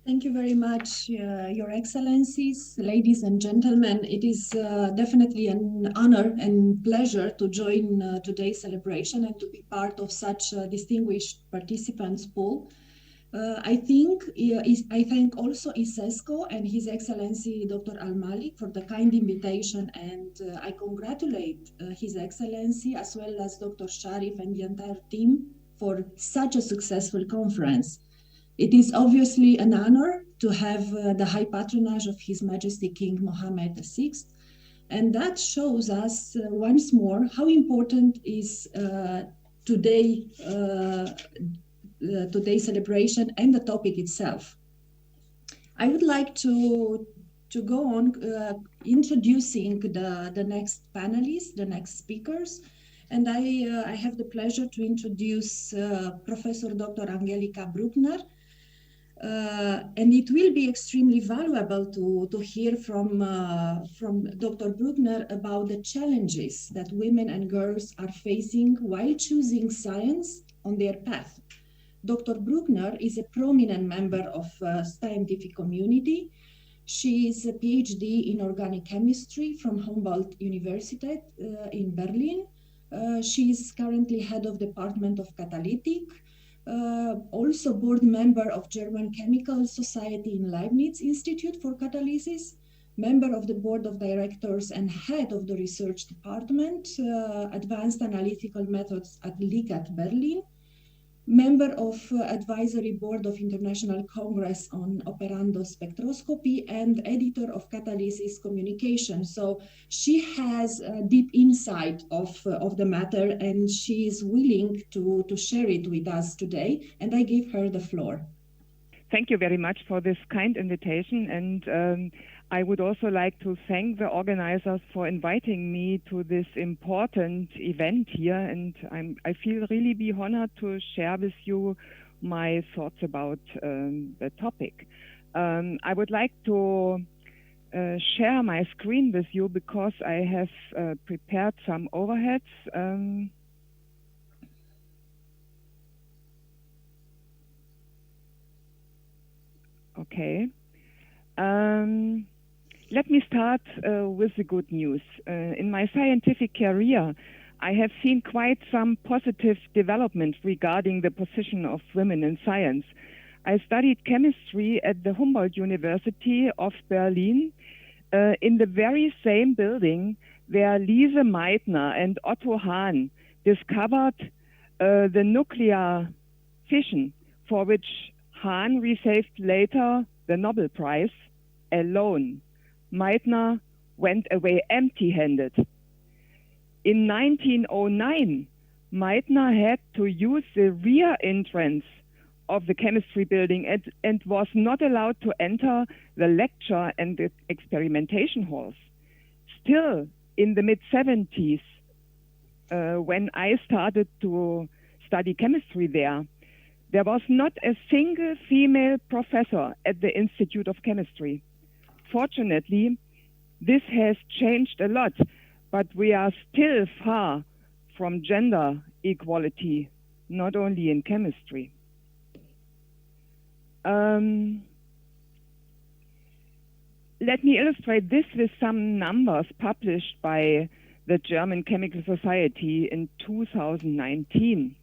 Thank you very much, Your Excellencies, ladies and gentlemen. It is definitely an honor and pleasure to join today's celebration and to be part of such a distinguished participants pool. I thank also ICESCO and His Excellency Dr. Al-Malik for the kind invitation, and I congratulate His Excellency as well as Dr. Sharif and the entire team for such a successful conference. It is obviously an honor to have the high patronage of His Majesty King Mohammed VI, and that shows us once more how important is today today's celebration and the topic itself. I would like to go on introducing the next panelists, the next speakers. And I have the pleasure to introduce Professor Dr. Angelica Bruchner. And it will be extremely valuable to hear from Dr. Bruchner about the challenges that women and girls are facing while choosing science on their path. Dr. Bruchner is a prominent member of scientific community. She is a PhD in organic chemistry from Humboldt University in Berlin. She is currently head of Department of Catalytic, also board member of German Chemical Society in Leibniz Institute for Catalysis, member of the board of directors and head of the research department, advanced analytical methods at LIGAT Berlin, member of advisory board of International Congress on Operando Spectroscopy, and editor of Catalysis Communication. So she has a deep insight of the matter, and she is willing to share it with us today. And I give her the floor. Thank you very much for this kind invitation, and I would also like to thank the organizers for inviting me to this important event here, and I feel really be honored to share with you my thoughts about the topic. I would like to share my screen with you because I have prepared some overheads. Okay. Let me start with the good news. In my scientific career, I have seen quite some positive development regarding the position of women in science. I studied chemistry at the Humboldt University of Berlin in the very same building where Lise Meitner and Otto Hahn discovered the nuclear fission, for which Hahn received later the Nobel Prize alone. Meitner went away empty-handed. In 1909, Meitner had to use the rear entrance of the chemistry building and was not allowed to enter the lecture and the experimentation halls. Still, in the mid-70s, when I started to study chemistry there was not a single female professor at the Institute of Chemistry. Fortunately, this has changed a lot, but we are still far from gender equality, not only in chemistry. Let me illustrate this with some numbers published by the German Chemical Society in 2019.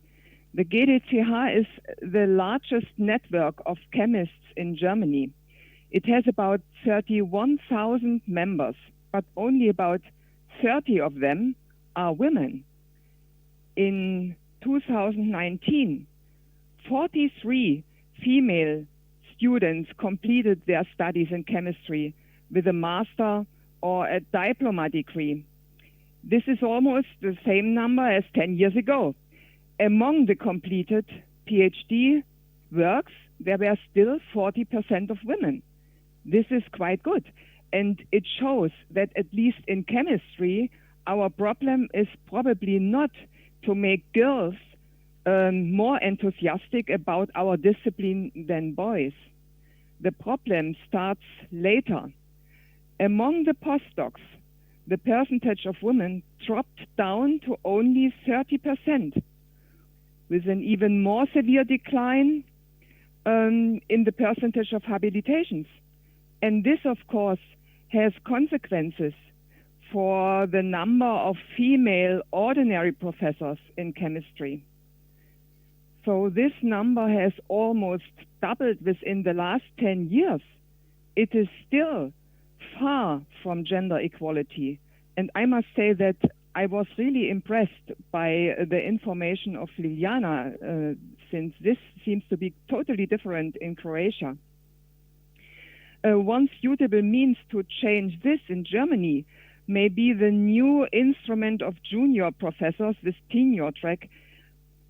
The GDCH is the largest network of chemists in Germany. It has about 31,000 members, but only about 30 of them are women. In 2019, 43 female students completed their studies in chemistry with a master or a diploma degree. This is almost the same number as 10 years ago. Among the completed PhD works, there were still 40% of women. This is quite good. And it shows that at least in chemistry, our problem is probably not to make girls more enthusiastic about our discipline than boys. The problem starts later. Among the postdocs, the percentage of women dropped down to only 30%. With an even more severe decline in the percentage of habilitations. And this, of course, has consequences for the number of female ordinary professors in chemistry. So this number has almost doubled within the last 10 years. It is still far from gender equality. And I must say that I was really impressed by the information of Liliana, since this seems to be totally different in Croatia. One suitable means to change this in Germany may be the new instrument of junior professors, this tenure track,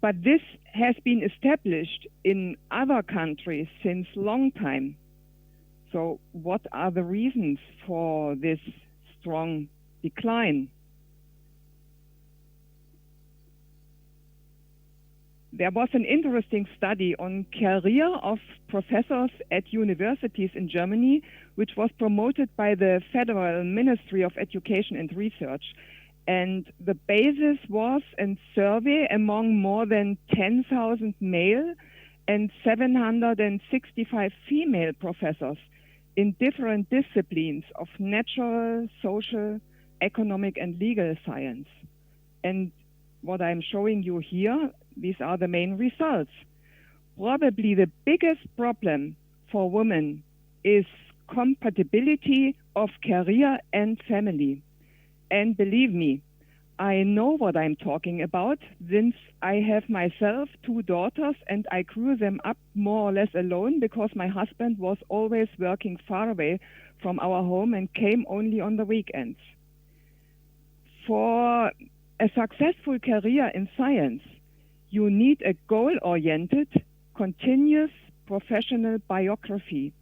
but this has been established in other countries since long time. So what are the reasons for this strong decline? There was an interesting study on career of professors at universities in Germany, which was promoted by the Federal Ministry of Education and Research. And the basis was a survey among more than 10,000 male and 765 female professors in different disciplines of natural, social, economic, and legal science. And what I'm showing you here, these are the main results. Probably the biggest problem for women is compatibility of career and family. And believe me, I know what I'm talking about, since I have myself 2 daughters and I grew them up more or less alone because my husband was always working far away from our home and came only on the weekends. For a successful career in science, you need a goal-oriented, continuous professional biography,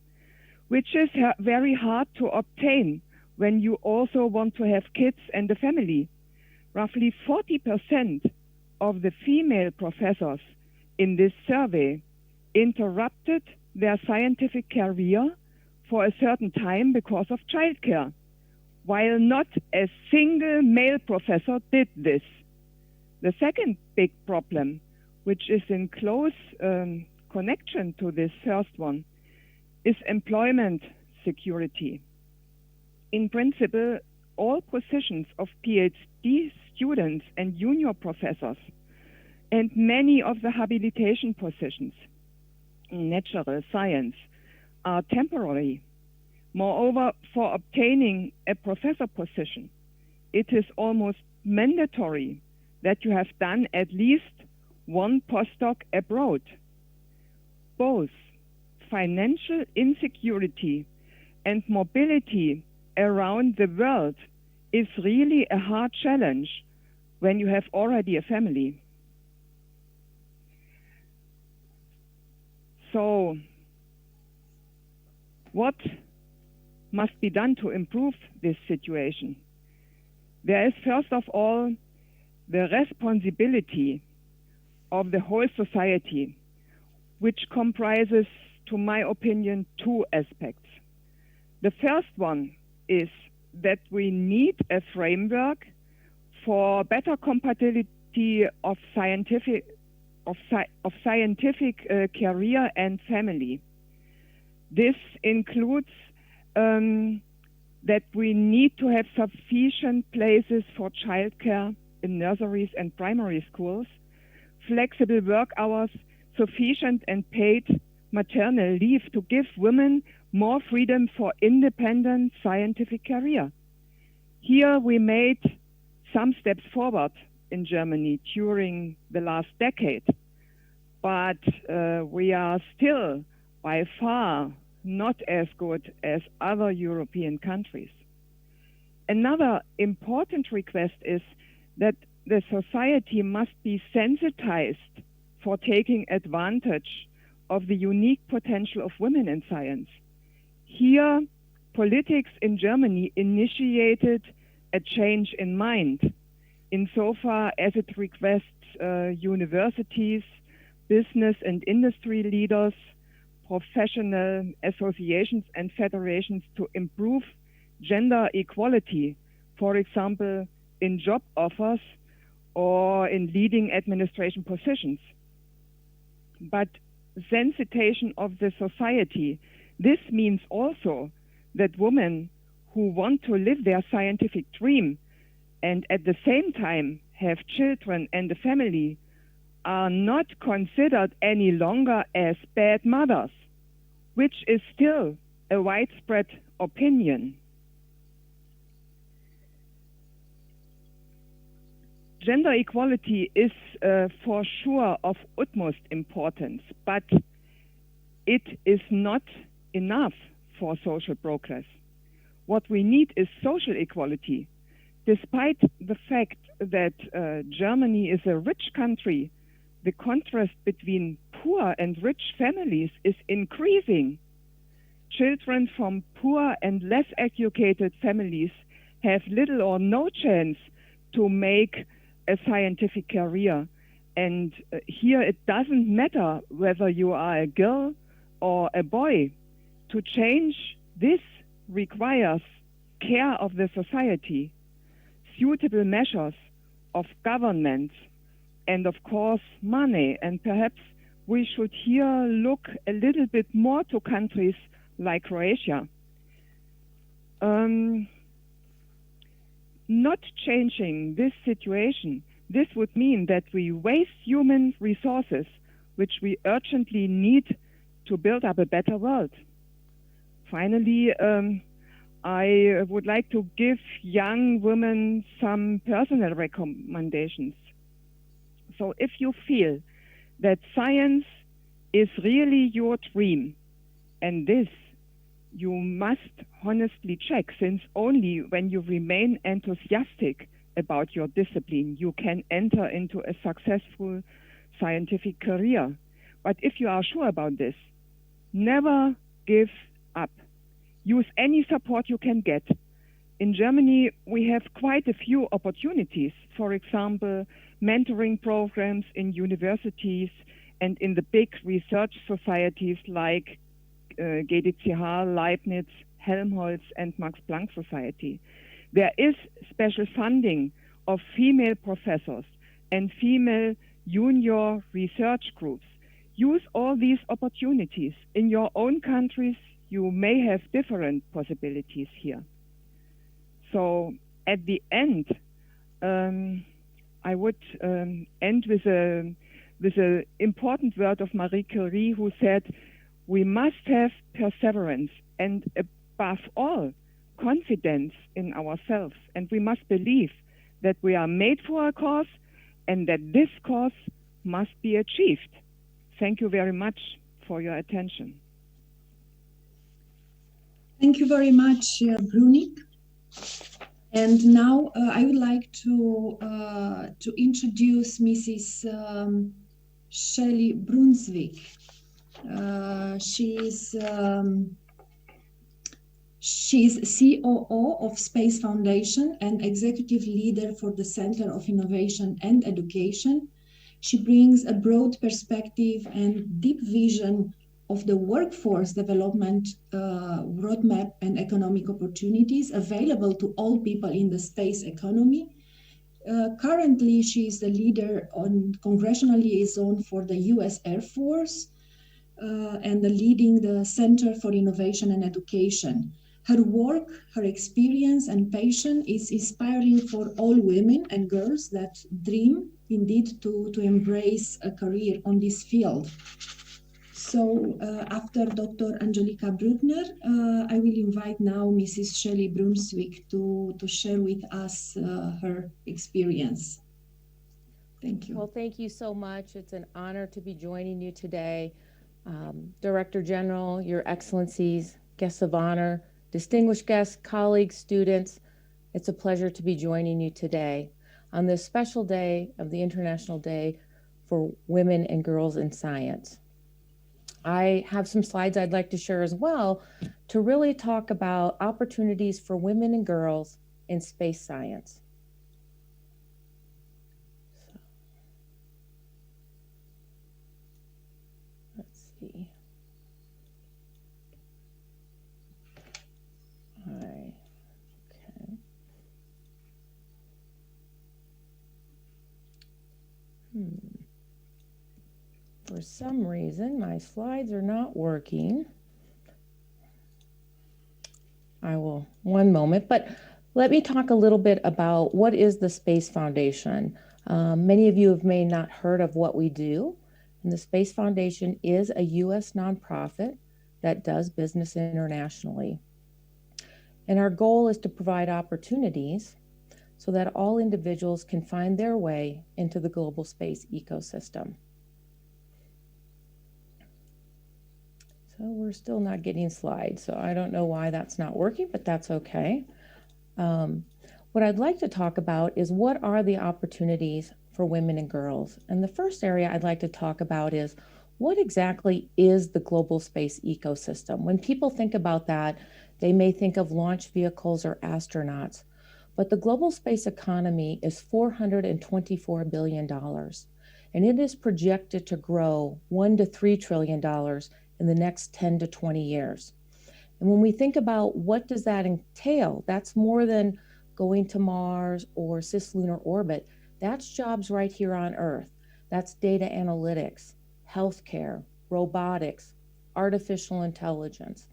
which is very hard to obtain when you also want to have kids and a family. Roughly 40% of the female professors in this survey interrupted their scientific career for a certain time because of childcare, while not a single male professor did this. The second big problem, which is in close connection to this first one, is employment security. In principle, all positions of PhD students and junior professors and many of the habilitation positions in natural science are temporary. Moreover, for obtaining a professor position, it is almost mandatory that you have done at least one postdoc abroad. Both financial insecurity and mobility around the world is really a hard challenge when you have already a family. So, what must be done to improve this situation? There is first of all the responsibility of the whole society, which comprises, to my opinion, 2 aspects. The first one is that we need a framework for better compatibility of scientific career and family. This includes that we need to have sufficient places for childcare in nurseries and primary schools, flexible work hours, sufficient and paid maternal leave to give women more freedom for independent scientific career. Here we made some steps forward in Germany during the last decade, but we are still by far not as good as other European countries. Another important request is that the society must be sensitized for taking advantage of the unique potential of women in science. Here, politics in Germany initiated a change in mind, insofar as it requests universities, business and industry leaders, professional associations and federations to improve gender equality, for example, in job offers or in leading administration positions. But sensitization of the society. This means also that women who want to live their scientific dream and at the same time have children and a family are not considered any longer as bad mothers, which is still a widespread opinion. Gender equality is for sure of utmost importance, but it is not enough for social progress. What we need is social equality. Despite the fact that Germany is a rich country, the contrast between poor and rich families is increasing. Children from poor and less educated families have little or no chance to make a scientific career. And here it doesn't matter whether you are a girl or a boy. To change this requires care of the society, suitable measures of government, and of course money. And perhaps we should here look a little bit more to countries like Croatia. Not changing this situation, this would mean that we waste human resources, which we urgently need to build up a better world. Finally, I would like to give young women some personal recommendations. So if you feel that science is really your dream, and this you must honestly check, since only when you remain enthusiastic about your discipline, you can enter into a successful scientific career. But if you are sure about this, never give up. Use any support you can get. In Germany, we have quite a few opportunities. For example, mentoring programs in universities and in the big research societies like GDCH, Leibniz, Helmholtz, and Max Planck Society. There is special funding of female professors and female junior research groups. Use all these opportunities. In your own countries, you may have different possibilities here. So at the end, I would end with a important word of Marie Curie, who said, we must have perseverance and above all, confidence in ourselves. And we must believe that we are made for a cause and that this cause must be achieved. Thank you very much for your attention. Thank you very much, Brunik. And now I would like to introduce Mrs. Shelley Brunswick. She's COO of Space Foundation and executive leader for the Center of Innovation and Education. She brings a broad perspective and deep vision of the workforce development roadmap and economic opportunities available to all people in the space economy. Currently, she is the leader on congressional liaison for the US Air Force and leading the Center for Innovation and Education. Her work, her experience and passion is inspiring for all women and girls that dream indeed to embrace a career on this field. So after Dr. Angelica Bruchner, I will invite now Mrs. Shelley Brunswick to share with us her experience. Thank you. Well, thank you so much. It's an honor to be joining you today. Director General, Your Excellencies, guests of honor, distinguished guests, colleagues, students, it's a pleasure to be joining you today on this special day of the International Day for Women and Girls in Science. I have some slides I'd like to share as well to really talk about opportunities for women and girls in space science. Let's see. All right. Okay. For some reason, my slides are not working. One moment, but let me talk a little bit about what is the Space Foundation. Many of you may not heard of what we do. And the Space Foundation is a U.S. nonprofit that does business internationally. And our goal is to provide opportunities so that all individuals can find their way into the global space ecosystem. So we're still not getting slides, so I don't know why that's not working, but that's okay. What I'd like to talk about is what are the opportunities for women and girls? And the first area I'd like to talk about is what exactly is the global space ecosystem? When people think about that, they may think of launch vehicles or astronauts, but the global space economy is $424 billion, and it is projected to grow $1 to $3 trillion in the next 10 to 20 years. And when we think about what does that entail, that's more than going to Mars or cislunar orbit. That's jobs right here on Earth. That's data analytics, healthcare, robotics, artificial intelligence.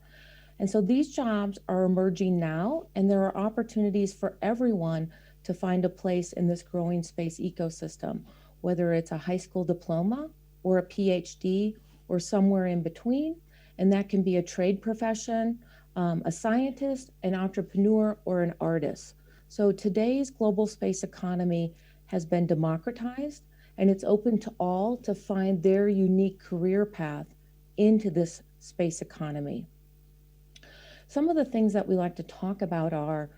And so these jobs are emerging now, and there are opportunities for everyone to find a place in this growing space ecosystem, whether it's a high school diploma or a PhD or somewhere in between. And that can be a trade profession, a scientist, an entrepreneur, or an artist. So today's global space economy has been democratized, and it's open to all to find their unique career path into this space economy. Some of the things that we like to talk about are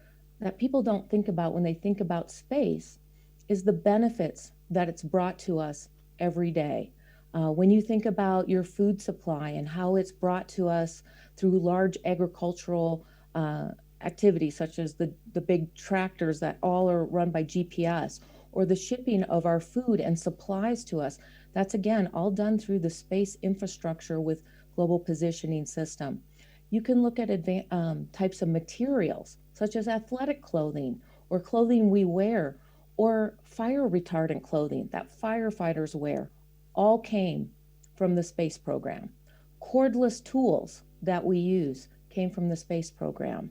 that people don't think about when they think about space is the benefits that it's brought to us every day. When you think about your food supply and how it's brought to us through large agricultural activities, such as the big tractors that all are run by GPS, or the shipping of our food and supplies to us, that's again all done through the space infrastructure with global positioning system. You can look at types of materials, such as athletic clothing or clothing we wear, or fire retardant clothing that firefighters wear, all came from the space program. Cordless tools that we use came from the space program.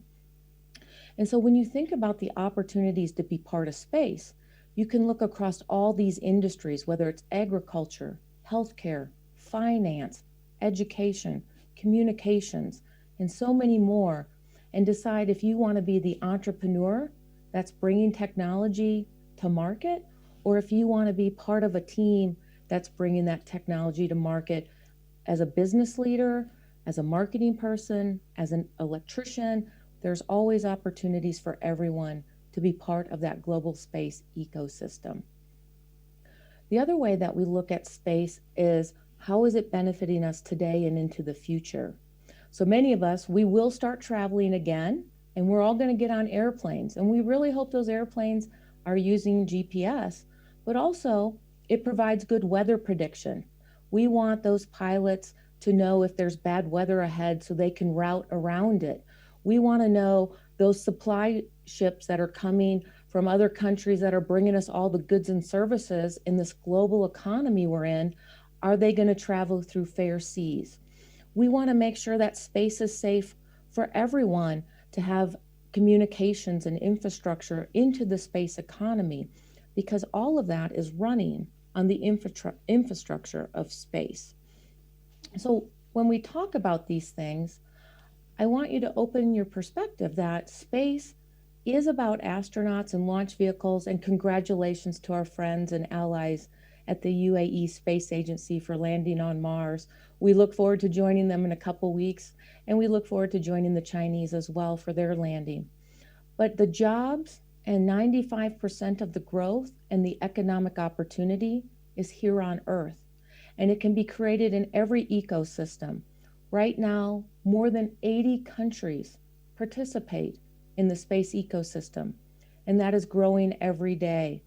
And so when you think about the opportunities to be part of space, you can look across all these industries, whether it's agriculture, healthcare, finance, education, communications, and so many more, and decide if you want to be the entrepreneur that's bringing technology to market, or if you want to be part of a team that's bringing that technology to market as a business leader, as a marketing person, as an electrician. There's always opportunities for everyone to be part of that global space ecosystem. The other way that we look at space is how is it benefiting us today and into the future? So many of us, we will start traveling again, and we're all going to get on airplanes. And we really hope those airplanes are using GPS, but also it provides good weather prediction. We want those pilots to know if there's bad weather ahead so they can route around it. We want to know those supply ships that are coming from other countries that are bringing us all the goods and services in this global economy we're in. Are they going to travel through fair seas? We want to make sure that space is safe for everyone to have communications and infrastructure into the space economy, because all of that is running on the infrastructure of space. So when we talk about these things, I want you to open your perspective that space is about astronauts and launch vehicles, and congratulations to our friends and allies at the UAE Space Agency for landing on Mars. We look forward to joining them in a couple weeks, and we look forward to joining the Chinese as well for their landing. But the jobs and 95% of the growth and the economic opportunity is here on Earth, and it can be created in every ecosystem. Right now, more than 80 countries participate in the space ecosystem, and that is growing every day,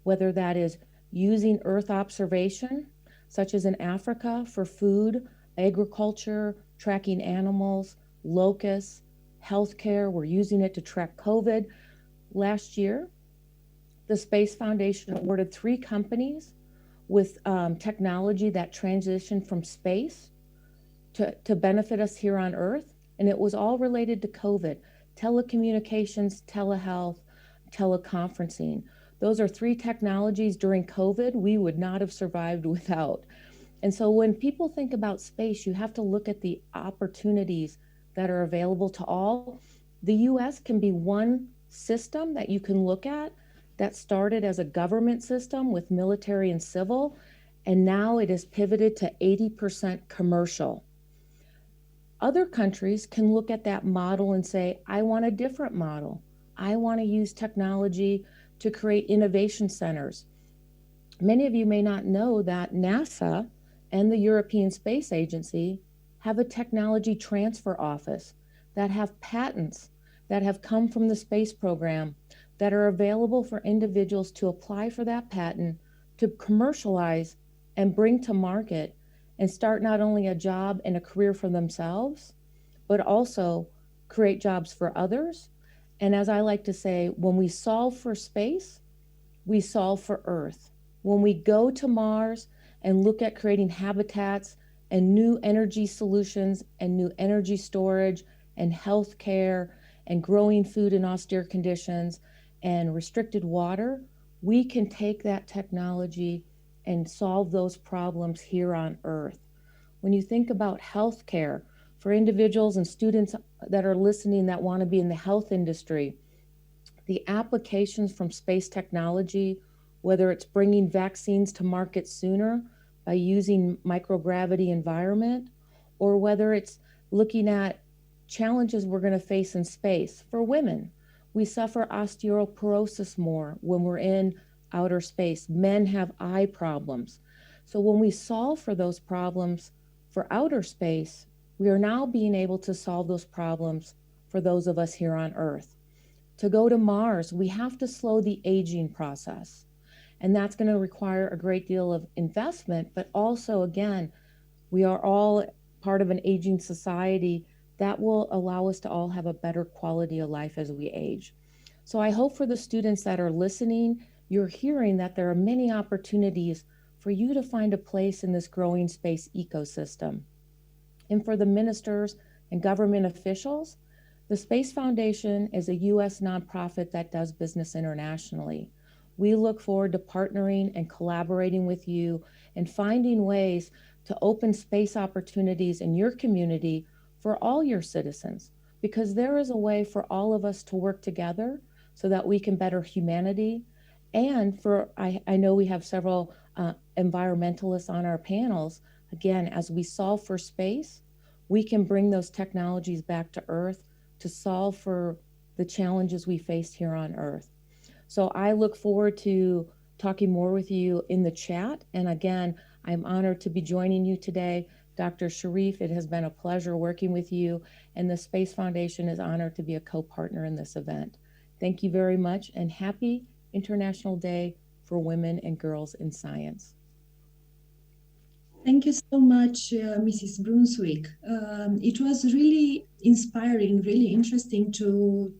whether that is using Earth observation, such as in Africa for food, agriculture, tracking animals, locusts, healthcare. We're using it to track COVID. Last year, the Space Foundation awarded 3 companies with technology that transitioned from space to benefit us here on Earth. And it was all related to COVID: telecommunications, telehealth, teleconferencing. Those are three technologies during COVID we would not have survived without. And so when people think about space, you have to look at the opportunities that are available to all. The US can be one system that you can look at that started as a government system with military and civil, and now it is pivoted to 80% commercial. Other countries can look at that model and say, I want a different model. I want to use technology to create innovation centers. Many of you may not know that NASA and the European Space Agency have a technology transfer office that have patents that have come from the space program that are available for individuals to apply for that patent, to commercialize and bring to market, and start not only a job and a career for themselves, but also create jobs for others. And as I like to say, when we solve for space, we solve for Earth. When we go to Mars and look at creating habitats and new energy solutions and new energy storage and healthcare and growing food in austere conditions and restricted water, we can take that technology and solve those problems here on Earth. When you think about healthcare, for individuals and students that are listening that want to be in the health industry, the applications from space technology, whether it's bringing vaccines to market sooner by using microgravity environment, or whether it's looking at challenges we're going to face in space. For women, we suffer osteoporosis more when we're in outer space. Men have eye problems. So when we solve for those problems for outer space, we are now being able to solve those problems for those of us here on Earth. To go to Mars, we have to slow the aging process. And that's going to require a great deal of investment, but also, again, we are all part of an aging society that will allow us to all have a better quality of life as we age. So I hope for the students that are listening, you're hearing that there are many opportunities for you to find a place in this growing space ecosystem. And for the ministers and government officials, the Space Foundation is a U.S. nonprofit that does business internationally. We look forward to partnering and collaborating with you and finding ways to open space opportunities in your community for all your citizens, because there is a way for all of us to work together so that we can better humanity. And I know we have several environmentalists on our panels. Again, as we solve for space, we can bring those technologies back to Earth to solve for the challenges we face here on Earth. So I look forward to talking more with you in the chat. And again, I'm honored to be joining you today. Dr. Sharif, it has been a pleasure working with you, and the Space Foundation is honored to be a co-partner in this event. Thank you very much, and happy International Day for Women and Girls in Science. Thank you so much, Mrs. Brunswick. It was really inspiring, really interesting to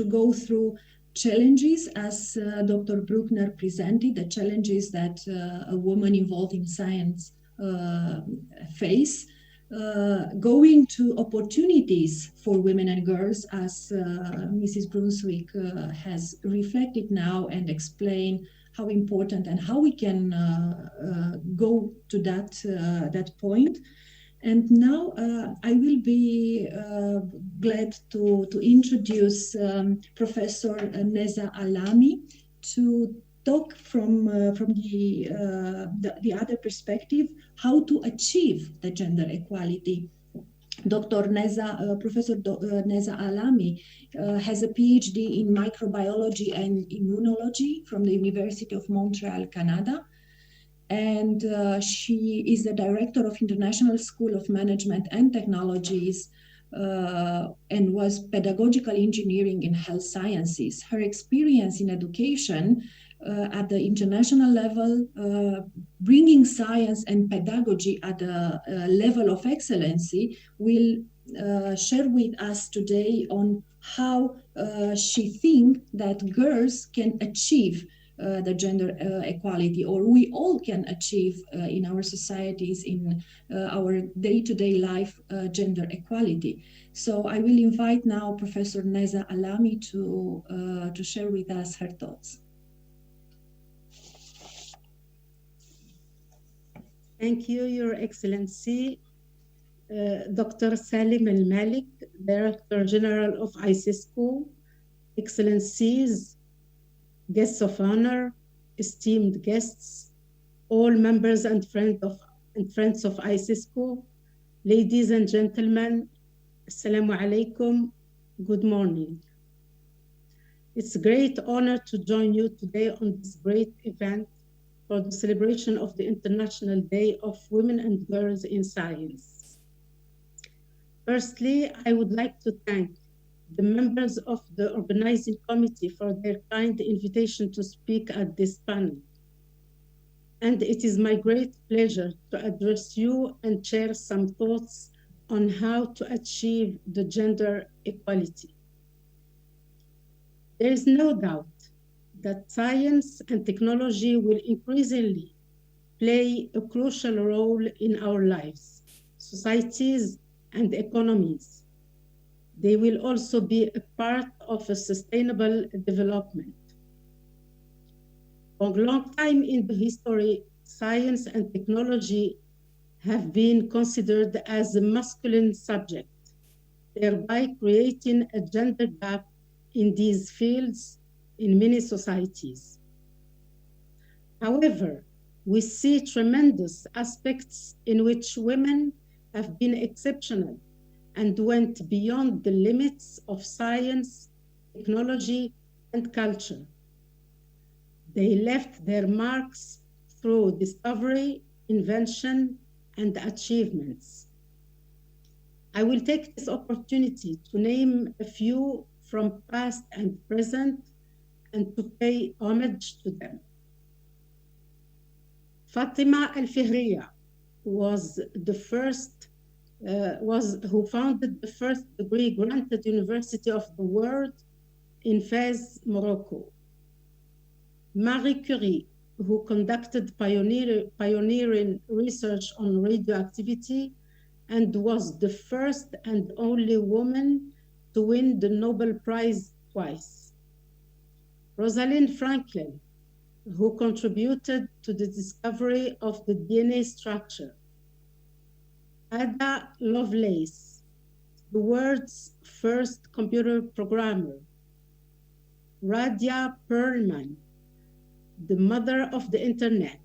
go through challenges as Dr. Bruchner presented, the challenges that a woman involved in science face, going to opportunities for women and girls as Mrs. Brunswick has reflected now and explained how important and how we can go to that point. And now I will be glad to introduce Professor Neza Alami to talk from the other perspective, how to achieve the gender equality. Professor Neza Alami has a PhD in microbiology and immunology from the University of Montreal, Canada. And she is the director of International School of Management and Technologies and was pedagogical engineering in health sciences. Her experience in education at the international level, bringing science and pedagogy at a level of excellency, will share with us today on how she thinks that girls can achieve the gender equality, or we all can achieve in our societies, in our day-to-day life, gender equality. So I will invite now Professor Neza Alami to share with us her thoughts. Thank you, Your Excellency. Dr. Salim Al-Malik, Director General of ICESCO, Excellencies, guests of honor, esteemed guests, all members and friends of ICESCO, ladies and gentlemen, Assalamu alaikum, good morning. It's a great honor to join you today on this great event for the celebration of the International Day of Women and Girls in Science. Firstly, I would like to thank the members of the organizing committee for their kind invitation to speak at this panel. And it is my great pleasure to address you and share some thoughts on how to achieve the gender equality. There is no doubt that science and technology will increasingly play a crucial role in our lives, societies, and economies. They will also be a part of a sustainable development. For a long time in the history, science and technology have been considered as a masculine subject, thereby creating a gender gap in these fields in many societies. However, we see tremendous aspects in which women have been exceptional and went beyond the limits of science, technology, and culture. They left their marks through discovery, invention, and achievements. I will take this opportunity to name a few from past and present and to pay homage to them. Fatima Al-Fihriya was who founded the first degree granted university of the world in Fez, Morocco. Marie Curie, who conducted pioneering research on radioactivity and was the first and only woman to win the Nobel Prize twice. Rosalind Franklin, who contributed to the discovery of the DNA structure. Ada Lovelace, the world's first computer programmer. Radia Perlman, the mother of the internet.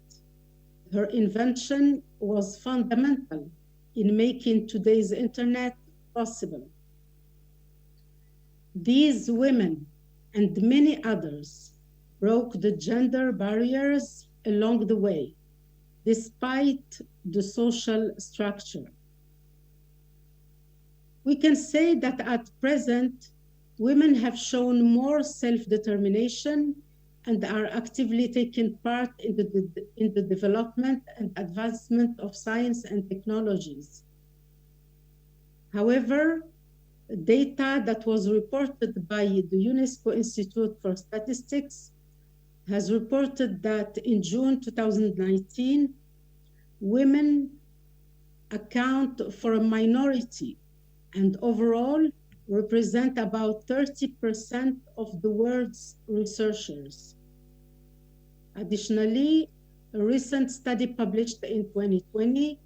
Her invention was fundamental in making today's internet possible. These women and many others broke the gender barriers along the way, despite the social structure. We can say that at present, women have shown more self-determination and are actively taking part in the development and advancement of science and technologies. However, data that was reported by the UNESCO Institute for Statistics has reported that in June 2019, women account for a minority and overall represent about 30% of the world's researchers. Additionally, a recent study published in 2020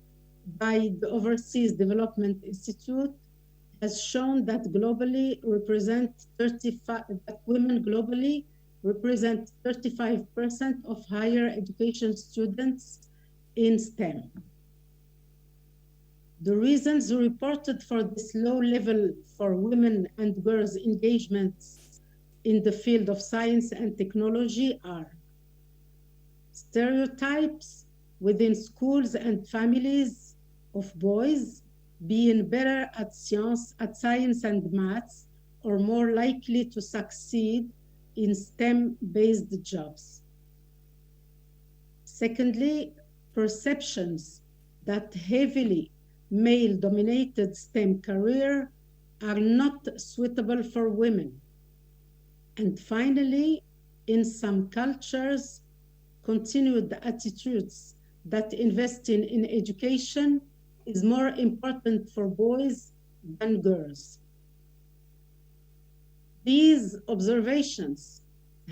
by the Overseas Development Institute has shown that women globally represent 35% of higher education students in STEM. The reasons reported for this low level for women and girls' engagements in the field of science and technology are stereotypes within schools and families of boys being better at science and maths, or more likely to succeed in STEM-based jobs. Secondly, perceptions that heavily male-dominated STEM career are not suitable for women. And finally, in some cultures, continued attitudes that investing in education is more important for boys than girls. These observations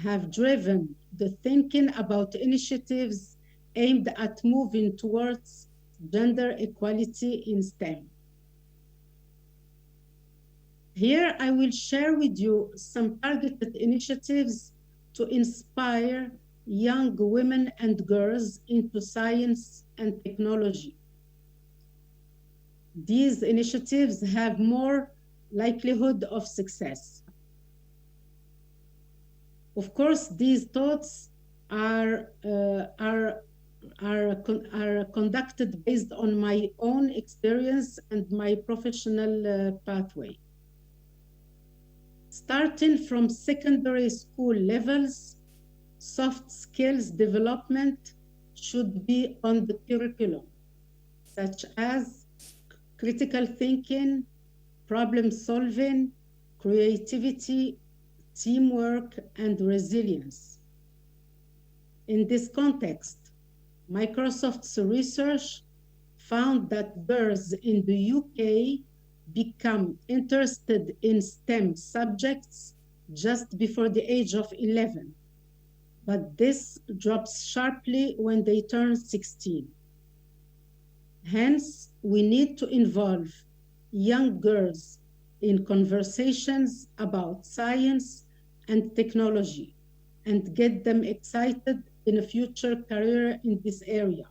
have driven the thinking about initiatives aimed at moving towards gender equality in STEM. Here, I will share with you some targeted initiatives to inspire young women and girls into science and technology. These initiatives have more likelihood of success. Of course, these thoughts are conducted based on my own experience and my professional pathway. Starting from secondary school levels, soft skills development should be on the curriculum, such as critical thinking, problem solving, creativity, teamwork, and resilience. In this context, Microsoft's research found that girls in the UK become interested in STEM subjects just before the age of 11, but this drops sharply when they turn 16. Hence, we need to involve young girls in conversations about science and technology and get them excited in a future career in this area.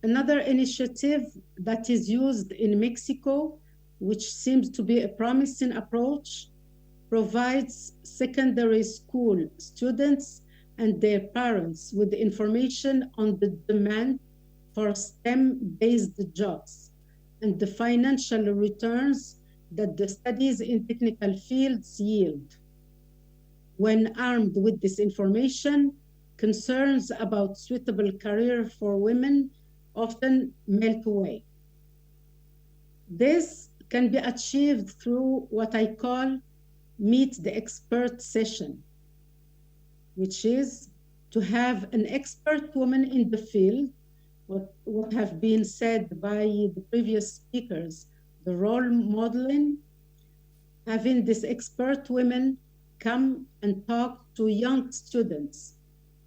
Another initiative that is used in Mexico, which seems to be a promising approach, provides secondary school students and their parents with information on the demand for STEM-based jobs and the financial returns that the studies in technical fields yield. When armed with this information, concerns about suitable career for women often melt away. This can be achieved through what I call meet the expert session, which is to have an expert woman in the field, what have been said by the previous speakers, the role modeling, having this expert women come and talk to young students.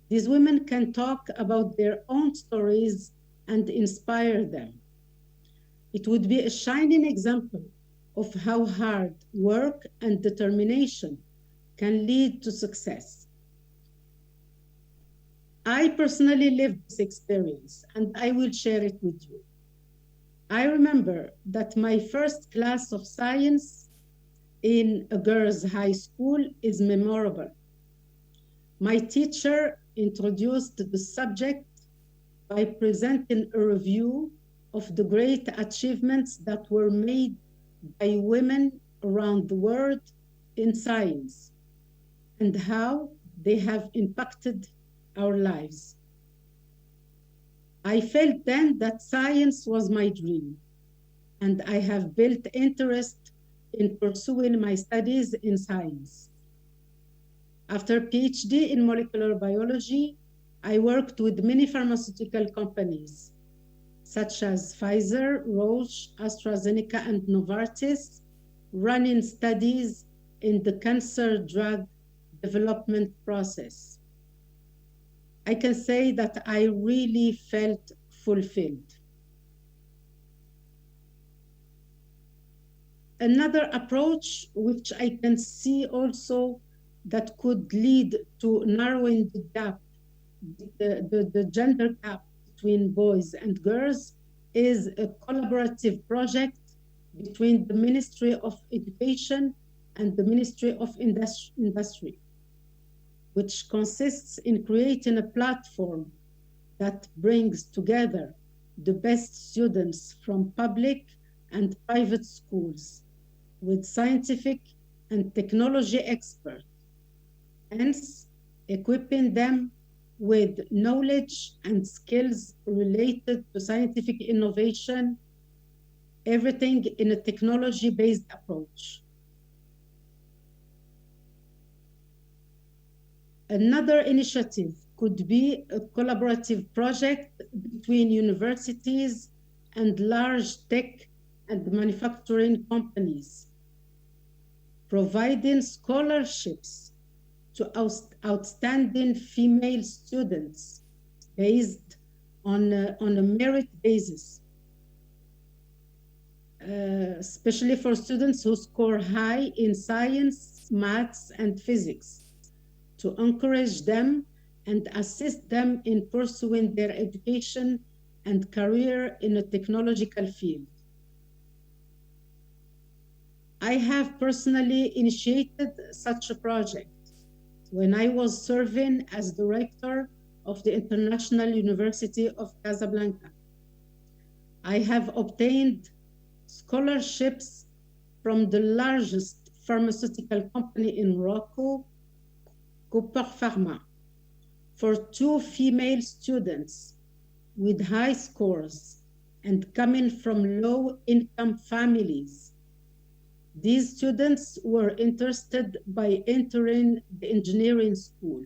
These women can talk about their own stories and inspire them. It would be a shining example of how hard work and determination can lead to success. I personally lived this experience and I will share it with you. I remember that my first class of science in a girls' high school is memorable. My teacher introduced the subject by presenting a review of the great achievements that were made by women around the world in science and how they have impacted our lives. I felt then that science was my dream, and I have built interest in pursuing my studies in science. After PhD in molecular biology, I worked with many pharmaceutical companies, such as Pfizer, Roche, AstraZeneca, and Novartis, running studies in the cancer drug development process. I can say that I really felt fulfilled. Another approach, which I can see also that could lead to narrowing the gap, the gender gap between boys and girls, is a collaborative project between the Ministry of Education and the Ministry of Industry, which consists in creating a platform that brings together the best students from public and private schools with scientific and technology experts, hence equipping them with knowledge and skills related to scientific innovation, everything in a technology-based approach. Another initiative could be a collaborative project between universities and large tech and manufacturing companies, providing scholarships to outstanding female students based on a merit basis, especially for students who score high in science, maths, and physics, to encourage them and assist them in pursuing their education and career in a technological field. I have personally initiated such a project when I was serving as director of the International University of Casablanca. I have obtained scholarships from the largest pharmaceutical company in Morocco, Cooper Pharma, for 2 female students with high scores and coming from low-income families. These students were interested by entering the engineering school.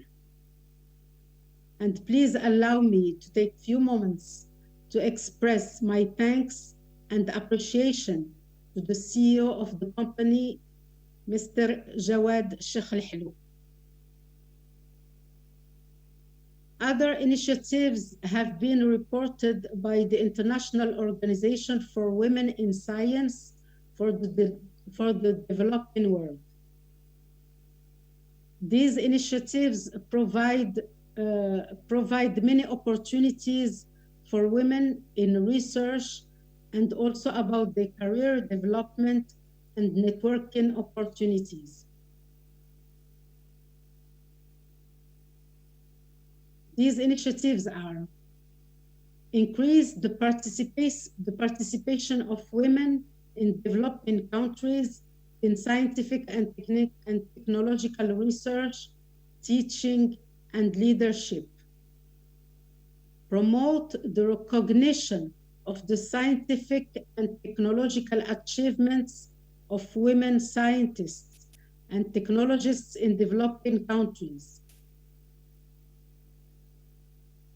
And please allow me to take a few moments to express my thanks and appreciation to the CEO of the company, Mr. Jawad Sheikh Al-Helu. Other initiatives have been reported by the International Organization for Women in Science for the developing world. These initiatives provide many opportunities for women in research and also about their career development and networking opportunities. These initiatives are: increase the participation of women in developing countries in scientific and technological research, teaching, and leadership. Promote the recognition of the scientific and technological achievements of women scientists and technologists in developing countries.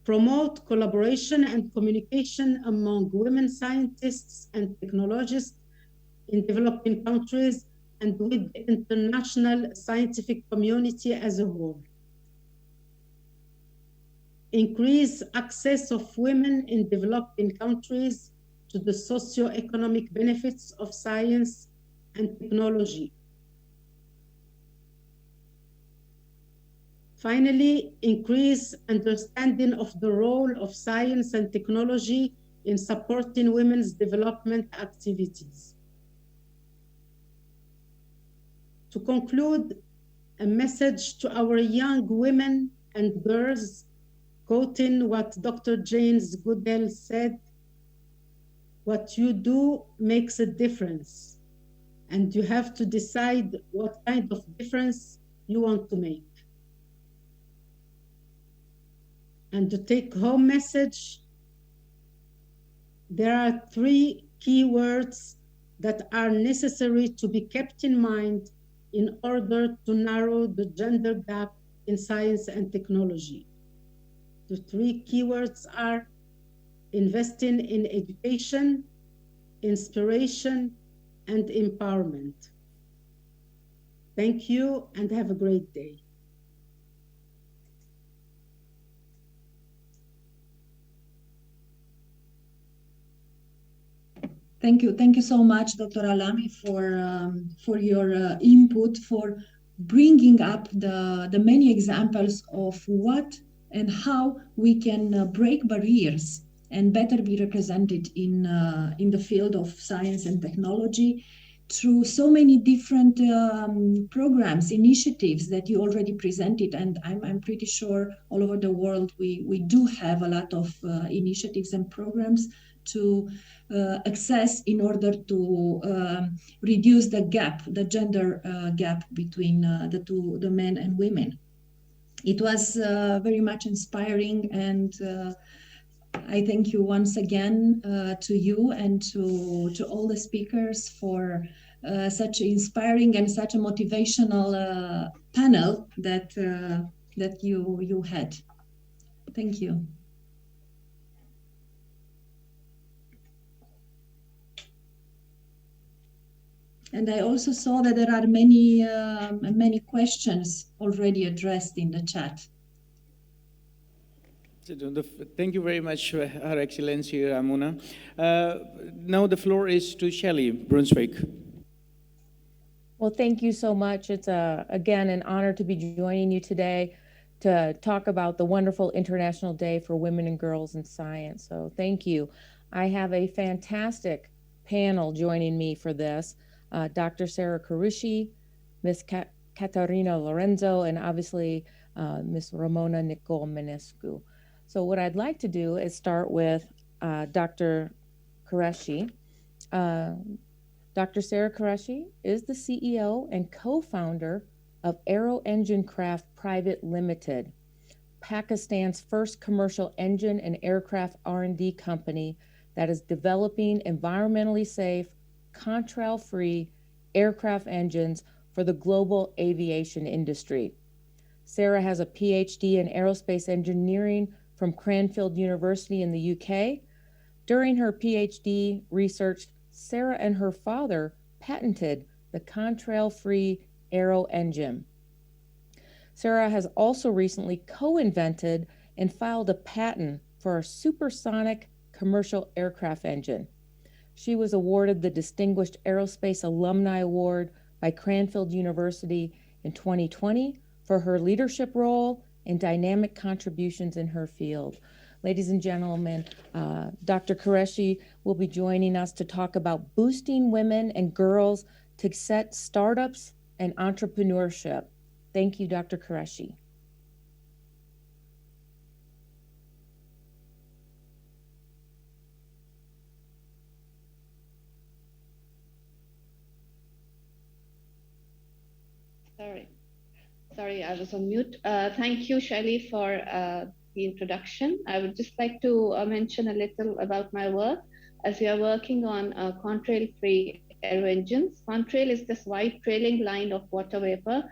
Promote collaboration and communication among women scientists and technologists in developing countries and with the international scientific community as a whole. Increase access of women in developing countries to the socio-economic benefits of science and technology. Finally, increase understanding of the role of science and technology in supporting women's development activities. To conclude, a message to our young women and girls, quoting what Dr. James Goodell said: "What you do makes a difference, and you have to decide what kind of difference you want to make." And the take-home message: there are 3 key words that are necessary to be kept in mind in order to narrow the gender gap in science and technology. The 3 keywords are investing in education, inspiration, and empowerment. Thank you and have a great day. Thank you. Thank you so much, Dr. Alami, for your input, for bringing up the many examples of what and how we can break barriers and better be represented in the field of science and technology through so many different programs, initiatives that you already presented. And I'm pretty sure all over the world we do have a lot of initiatives and programs to access in order to reduce the gap, the gender gap between the men and women. It was very much inspiring, and I thank you once again to you and to all the speakers for such inspiring and such a motivational panel that that you had. Thank you. And I also saw that there are many questions already addressed in the chat. Thank you very much, Her Excellency Ramona. Now the floor is to Shelley Brunswick. Well, thank you so much. It's, again, an honor to be joining you today to talk about the wonderful International Day for Women and Girls in Science. So thank you. I have a fantastic panel joining me for this. Dr. Sarah Qurushi, Ms. Katarina Lorenzo, and obviously Ms. Ramona Menescu. So what I'd like to do is start with Dr. Qurushi. Dr. Sarah Qurushi is the CEO and co-founder of Aero Engine Craft Private Limited, Pakistan's first commercial engine and aircraft R&D company that is developing environmentally safe, contrail-free aircraft engines for the global aviation industry. Sarah has a PhD in aerospace engineering from Cranfield University in the UK. During her PhD research, Sarah and her father patented the contrail-free aero engine. Sarah has also recently co-invented and filed a patent for a supersonic commercial aircraft engine. She was awarded the Distinguished Aerospace Alumni Award by Cranfield University in 2020 for her leadership role and dynamic contributions in her field. Ladies and gentlemen, Dr. Qurushi will be joining us to talk about boosting women and girls to set startups and entrepreneurship. Thank you, Dr. Qurushi. Sorry, I was on mute. Thank you, Shelley, for the introduction. I would just like to mention a little about my work, as we are working on contrail-free aero engines. Contrail is this white trailing line of water vapor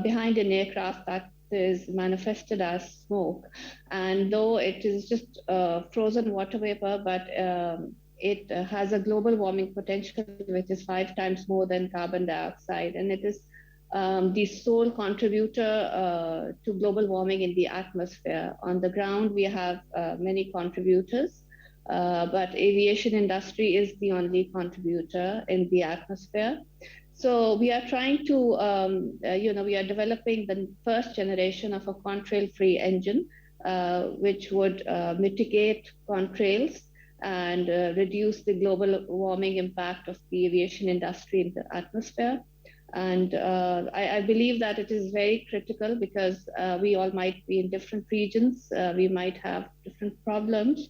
behind an aircraft that is manifested as smoke. And though it is just frozen water vapor, but it has a global warming potential, which is 5 times more than carbon dioxide. And it is the sole contributor to global warming in the atmosphere. On the ground, we have many contributors, but aviation industry is the only contributor in the atmosphere. So we are trying to, we are developing the first generation of a contrail-free engine, which would mitigate contrails and reduce the global warming impact of the aviation industry in the atmosphere. And I believe that it is very critical because we all might be in different regions, we might have different problems,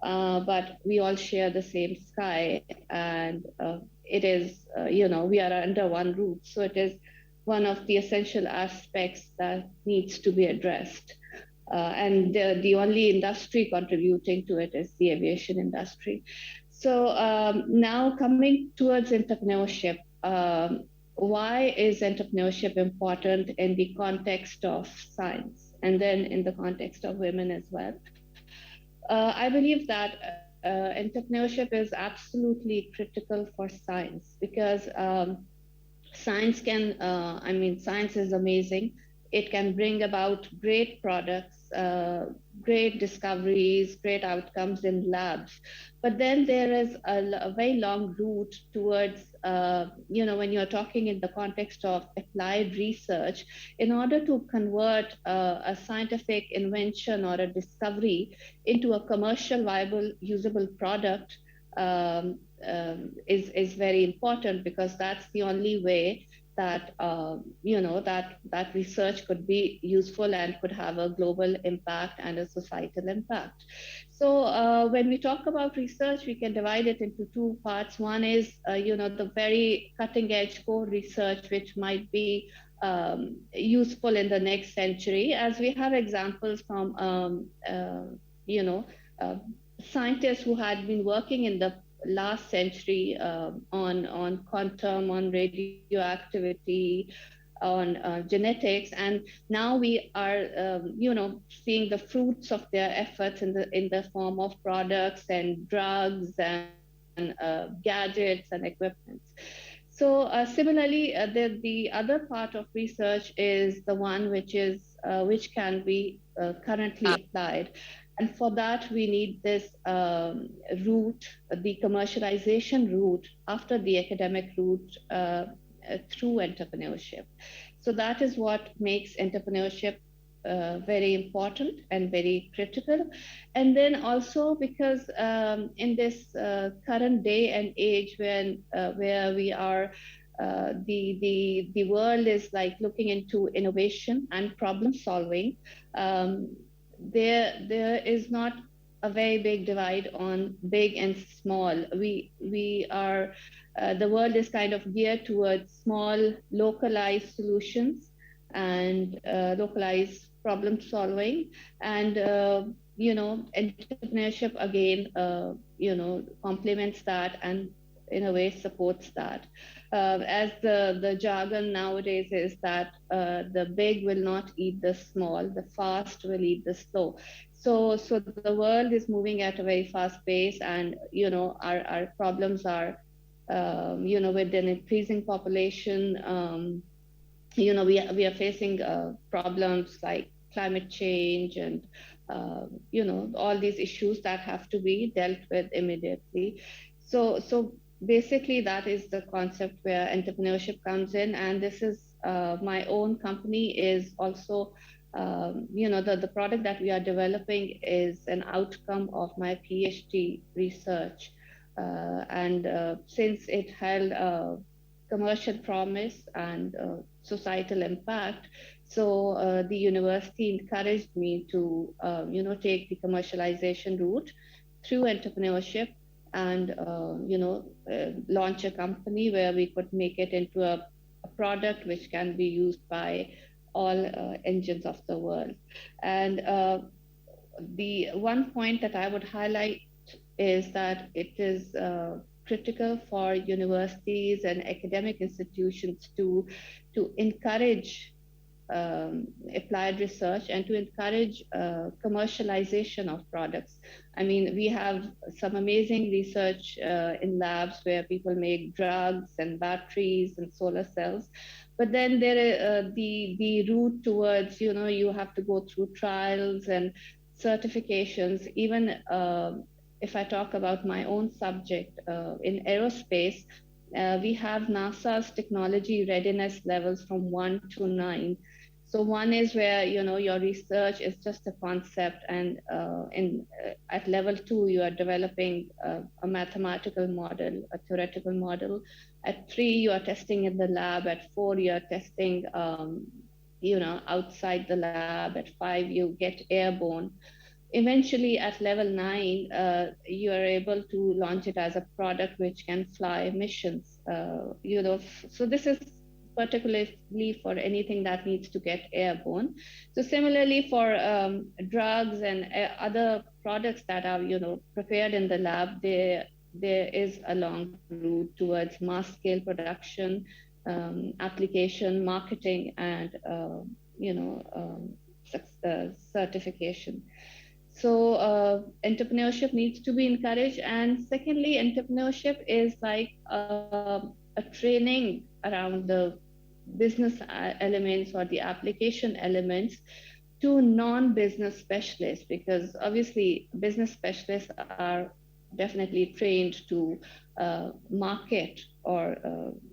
but we all share the same sky, and it is, we are under one roof. So it is one of the essential aspects that needs to be addressed. And the only industry contributing to it is the aviation industry. So now coming towards entrepreneurship, why is entrepreneurship important in the context of science and then in the context of women as well? I believe that entrepreneurship is absolutely critical for science because science can, science is amazing. It can bring about great products, great discoveries, great outcomes in labs. But then there is a very long route towards, when you're talking in the context of applied research, in order to convert a scientific invention or a discovery into a commercial viable, usable product is very important, because that's the only way that that research could be useful and could have a global impact and a societal impact. So when we talk about research, we can divide it into two parts. One is the very cutting edge core research, which might be useful in the next century, as we have examples from scientists who had been working in the last century on quantum, on radioactivity, on genetics, and now we are, seeing the fruits of their efforts in the form of products and drugs and gadgets and equipment. So similarly, the other part of research is the one which can be currently applied, and for that we need this route, the commercialization route after the academic route through entrepreneurship. So that is what makes entrepreneurship very important and very critical. And then also because in this current day and age when where we are, the world is like looking into innovation and problem solving. There is not a very big divide on big and small. We are the world is kind of geared towards small, localized solutions and localized problem solving, and entrepreneurship again, complements that and in a way supports that. As the jargon nowadays is that the big will not eat the small, the fast will eat the slow. So the world is moving at a very fast pace, and our problems are, with an increasing population, we are facing problems like climate change and all these issues that have to be dealt with immediately. So basically that is the concept where entrepreneurship comes in, and this is my own company is also the product that we are developing is an outcome of my PhD research, and since it held commercial promise and societal impact. So the university encouraged me to, take the commercialization route through entrepreneurship and, launch a company where we could make it into a product which can be used by all engines of the world. And the one point that I would highlight is that it is critical for universities and academic institutions to encourage applied research and to encourage commercialization of products. I mean, we have some amazing research in labs where people make drugs and batteries and solar cells, but then there the route towards, you have to go through trials and certifications. Even if I talk about my own subject in aerospace, we have NASA's technology readiness levels from 1 to 9. So 1 is where your research is just a concept, and at level 2 you are developing a mathematical model, a theoretical model. At 3 you are testing in the lab. At 4 you are testing outside the lab. At 5 you get airborne. Eventually at level 9 you are able to launch it as a product which can fly missions. So this is particularly for anything that needs to get airborne. So similarly for drugs and other products that are prepared in the lab, there is a long route towards mass scale production, application, marketing, and certification. So entrepreneurship needs to be encouraged. And secondly, entrepreneurship is like a training around the business elements or the application elements to non-business specialists, because obviously business specialists are definitely trained to market or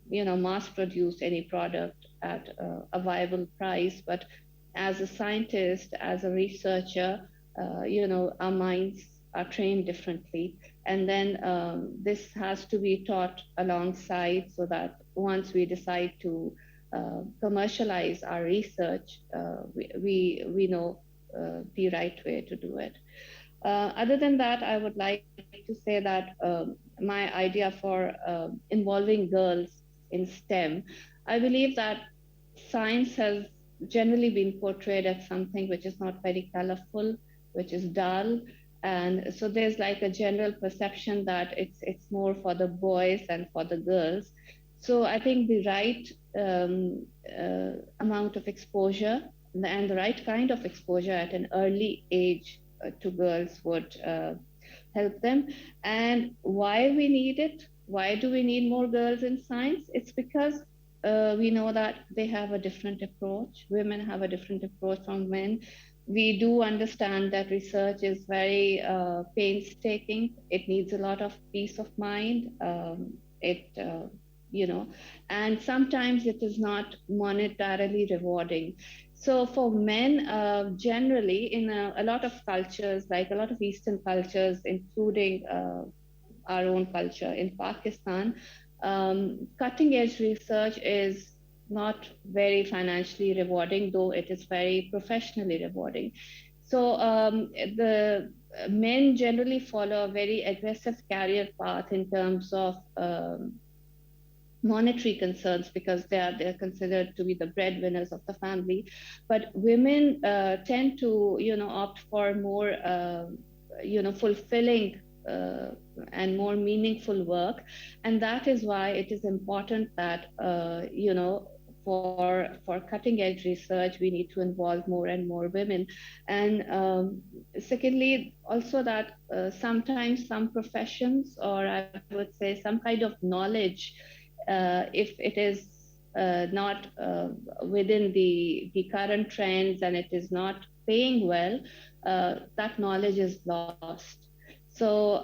mass produce any product at a viable price. But as a scientist, as a researcher, our minds are trained differently. And then this has to be taught alongside, so that once we decide to commercialize our research, we know the right way to do it. Other than that, I would like to say that my idea for involving girls in STEM, I believe that science has generally been portrayed as something which is not very colorful, which is dull. And so there's like a general perception that it's more for the boys and for the girls. So I think the right amount of exposure and the right kind of exposure at an early age to girls would help them. And why we need it? Why do we need more girls in science? It's because we know that they have a different approach. Women have a different approach from men. We do understand that research is very painstaking. It needs a lot of peace of mind. You know, and sometimes it is not monetarily rewarding. So for men, generally in a lot of cultures, like a lot of Eastern cultures, including our own culture in Pakistan, cutting edge research is not very financially rewarding, though it is very professionally rewarding. So the men generally follow a very aggressive career path in terms of monetary concerns because they're considered to be the breadwinners of the family, but women tend to opt for more fulfilling and more meaningful work, and that is why it is important that for cutting edge research we need to involve more and more women. And secondly, also that sometimes some professions, or I would say some kind of knowledge, if it is not within the current trends and it is not paying well, that knowledge is lost. So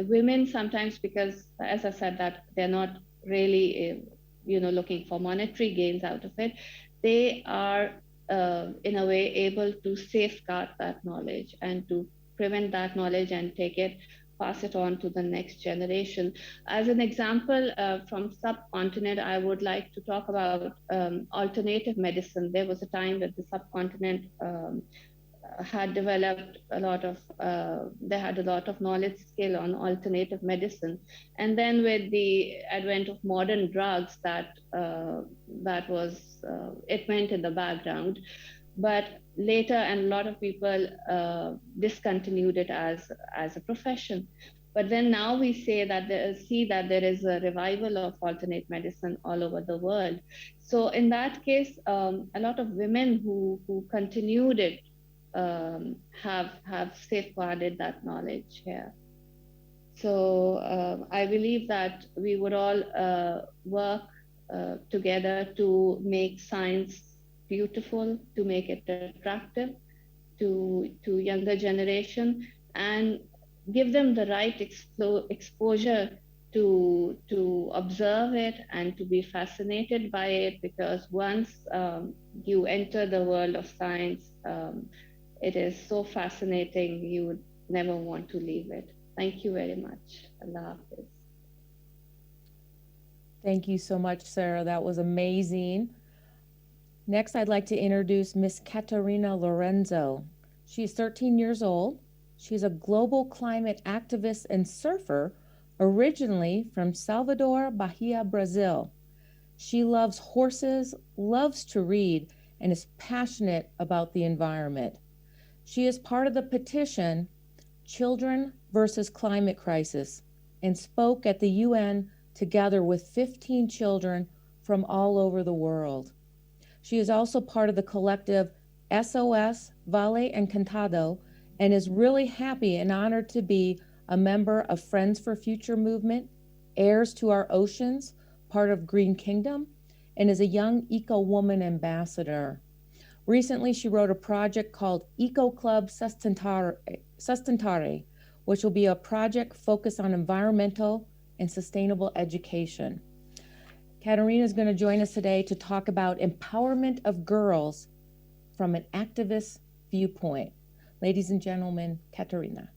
women sometimes, because as I said that they're not really looking for monetary gains out of it, they are in a way able to safeguard that knowledge and to prevent that knowledge and pass it on to the next generation. As an example, from subcontinent, I would like to talk about alternative medicine. There was a time that the subcontinent had developed a lot of, they had a lot of knowledge skill on alternative medicine. And then with the advent of modern drugs, that was, it went in the background. But later, and a lot of people discontinued it as a profession. But then now we see that there is a revival of alternate medicine all over the world. So in that case, a lot of women who continued it have safeguarded that knowledge here. So I believe that we would all work together to make science beautiful, to make it attractive to younger generation, and give them the right exposure to observe it and to be fascinated by it, because once you enter the world of science, it is so fascinating, you would never want to leave it. Thank you very much. Allah Hafiz. Thank you so much, Sarah. That was amazing. Next, I'd like to introduce Miss Katarina Lorenzo. She's 13 years old. She's a global climate activist and surfer, originally from Salvador, Bahia, Brazil. She loves horses, loves to read, and is passionate about the environment. She is part of the petition, Children versus Climate Crisis, and spoke at the UN together with 15 children from all over the world. She is also part of the collective SOS Vale Encantado and is really happy and honored to be a member of Friends for Future movement, Heirs to Our Oceans, part of Green Kingdom, and is a young eco-woman ambassador. Recently, she wrote a project called Eco Club Sustentare, which will be a project focused on environmental and sustainable education. Katarina is going to join us today to talk about empowerment of girls from an activist viewpoint. Ladies and gentlemen, Katarina.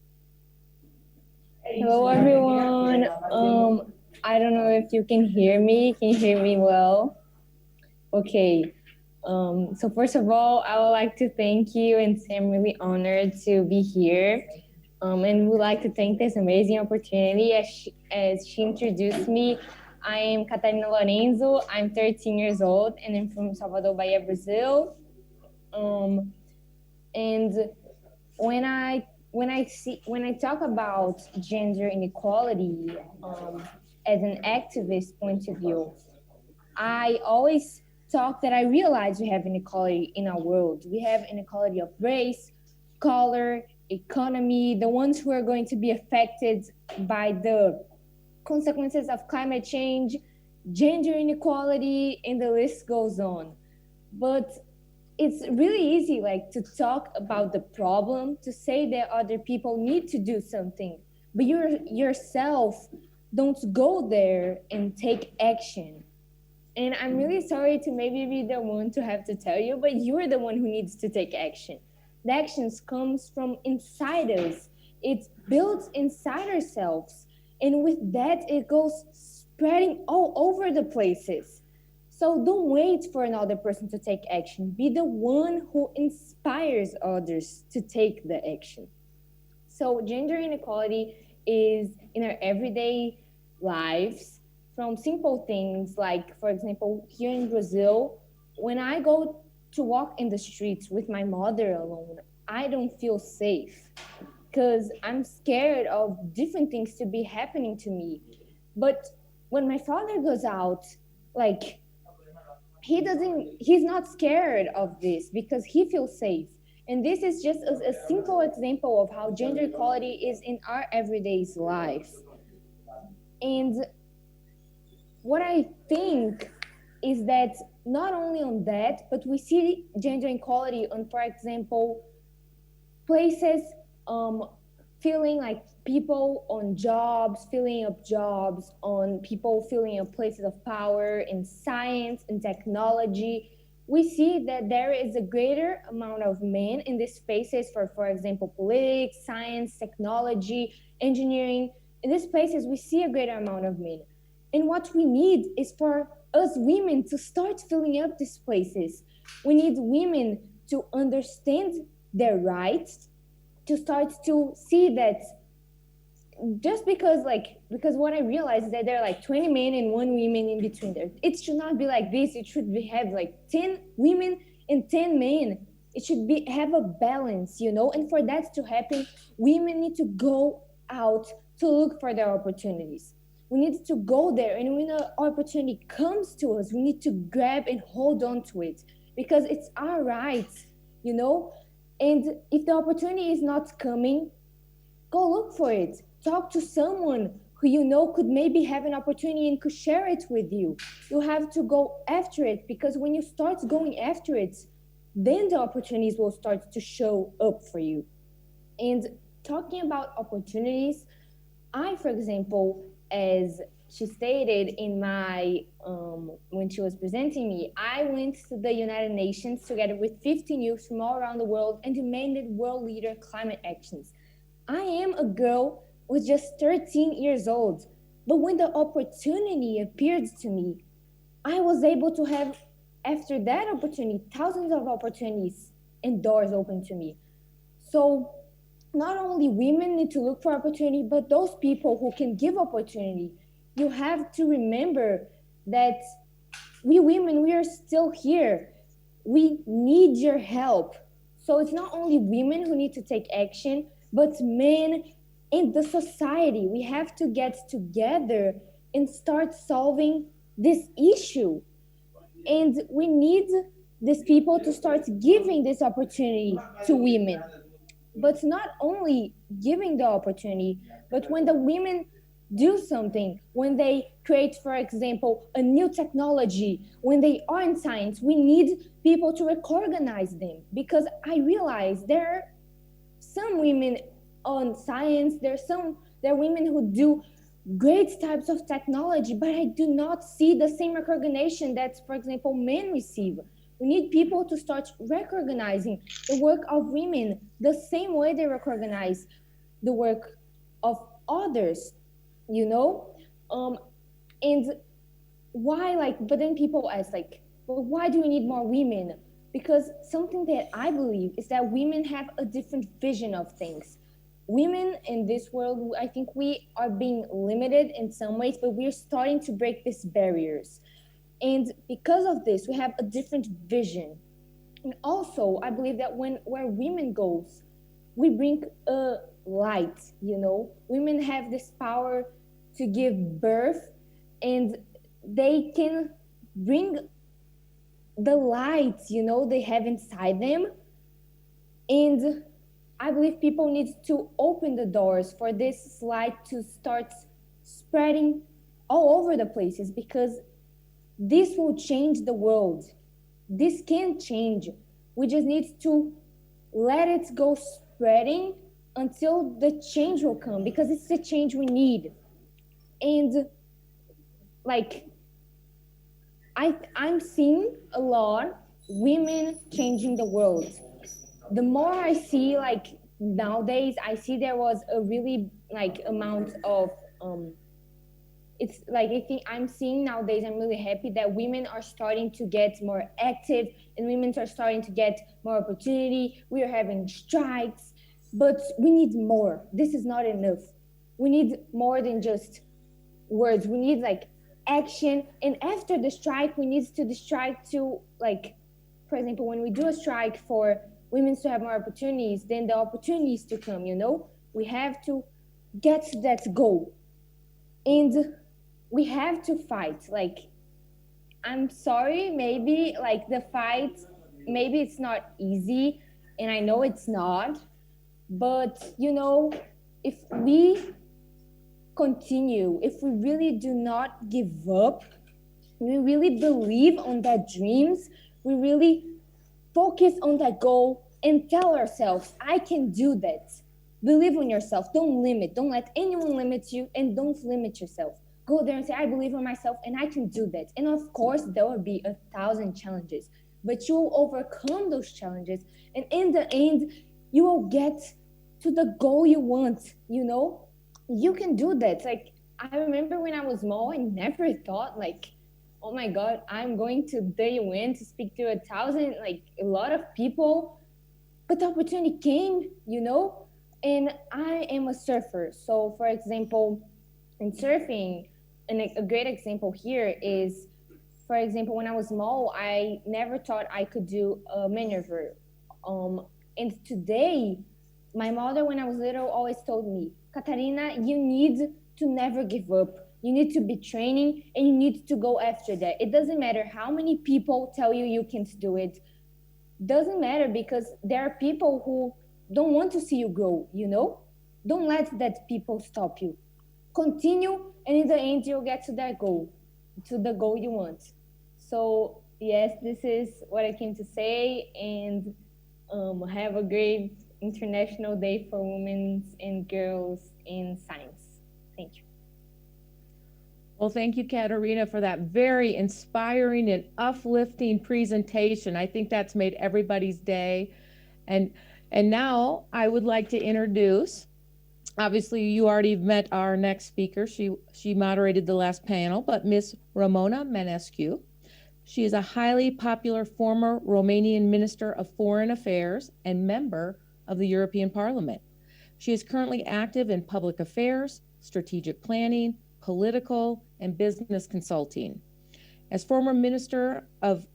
Hello, everyone. I don't know if you can hear me. Can you hear me well? Okay. So first of all, I would like to thank you and say I'm really honored to be here. And would like to thank this amazing opportunity. As she introduced me, I am Katarina Lorenzo. I'm 13 years old and I'm from Salvador, Bahia, Brazil. And when I talk about gender inequality as an activist point of view, I always talk that I realize we have inequality in our world. We have inequality of race, color, economy, the ones who are going to be affected by the consequences of climate change, gender inequality, and the list goes on. But it's really easy like to talk about the problem, to say that other people need to do something, but you yourself don't go there and take action. And I'm really sorry to maybe be the one to have to tell you, but you're the one who needs to take action. The actions comes from inside us. It's built inside ourselves. And with that, it goes spreading all over the places. So don't wait for another person to take action. Be the one who inspires others to take the action. So gender inequality is in our everyday lives, from simple things like, for example, here in Brazil, when I go to walk in the streets with my mother alone, I don't feel safe because I'm scared of different things to be happening to me. But when my father goes out, like he's not scared of this because he feels safe. And this is just a simple example of how gender equality is in our everyday life. And what I think is that not only on that, but we see gender equality on, for example, places filling like people on jobs, filling up jobs, on people filling up places of power in science and technology. We see that there is a greater amount of men in these spaces for example, politics, science, technology, engineering. In these places, we see a greater amount of men. And what we need is for us women to start filling up these places. We need women to understand their rights, to start to see that just because what I realized is that there are like 20 men and 1 woman in between there. It should not be like this. It should have like 10 women and 10 men. It should be have a balance, you know. And for that to happen, women need to go out to look for their opportunities. We need to go there, and when an opportunity comes to us, we need to grab and hold on to it because it's our right, you know. And if the opportunity is not coming, go look for it. Talk to someone who you know could maybe have an opportunity and could share it with you. You have to go after it because when you start going after it, then the opportunities will start to show up for you. And talking about opportunities, I, for example, as she stated in my when she was presenting me, I went to the United Nations together with 15 youths from all around the world and demanded world leader climate actions. I am a girl with just 13 years old, but when the opportunity appeared to me, I was able to have, after that opportunity, thousands of opportunities and doors open to me. So not only women need to look for opportunity, but those people who can give opportunity. You have to remember that we women, we are still here. We need your help. So it's not only women who need to take action, but men and the society. We have to get together and start solving this issue. And we need these people to start giving this opportunity to women. But not only giving the opportunity, but when the women do something, when they create, for example, a new technology, when they are in science, we need people to recognize them. Because I realize there are some women on science, there are women who do great types of technology, but I do not see the same recognition that, for example, men receive. We need people to start recognizing the work of women the same way they recognize the work of others, you know? And why, but then people ask, but why do we need more women? Because something that I believe is that women have a different vision of things. Women in this world, I think we are being limited in some ways, but we're starting to break these barriers. And because of this, we have a different vision. And also, I believe that where women goes, we bring a light, you know? Women have this power to give birth, and they can bring the light, you know, they have inside them. And I believe people need to open the doors for this light to start spreading all over the places, because this will change the world. This can change. We just need to let it go spreading until the change will come, because it's the change we need. And like, I'm seeing a lot women changing the world. The more I see, like nowadays, I see there was a really like amount of it's like, I think I'm seeing nowadays, I'm really happy that women are starting to get more active and women are starting to get more opportunity. We are having strikes, but we need more. This is not enough. We need more than just words. We need like action. And after the strike, we need to the strike to, like, for example, when we do a strike for women to have more opportunities, then the opportunities to come, you know, we have to get to that goal. And we have to fight. Like, I'm sorry, maybe like the fight, maybe it's not easy, and I know it's not, but you know, if we continue, if we really do not give up, we really believe on that dreams, we really focus on that goal and tell ourselves, I can do that. Believe in yourself. Don't limit. Don't let anyone limit you, and don't limit yourself. Go there and say, I believe in myself and I can do that. And of course, there will be 1,000 challenges, but you will overcome those challenges. And in the end, you will get to the goal you want, you know? You can do that. Like, I remember when I was small, I never thought like, oh my God, I'm going to the UN to speak to 1,000, like a lot of people. But the opportunity came, you know? And I am a surfer. So for example, in surfing, and a great example here is, for example, when I was small, I never thought I could do a maneuver. And today, my mother, when I was little, always told me, Katarina, you need to never give up. You need to be training and you need to go after that. It doesn't matter how many people tell you you can't do it. Doesn't matter, because there are people who don't want to see you grow, you know? Don't let that people stop you. Continue, and in the end, you'll get to that goal, to the goal you want. So yes, this is what I came to say, and have a great International Day for Women and Girls in Science. Thank you. Well, thank you, Katarina, for that very inspiring and uplifting presentation. I think that's made everybody's day. And now I would like to introduce, obviously you already met our next speaker. She moderated the last panel, but Miss Ramona Menescu. She is a highly popular former Romanian Minister of Foreign Affairs and member of the European Parliament. She is currently active in public affairs, strategic planning, political, and business consulting. As a former Minister of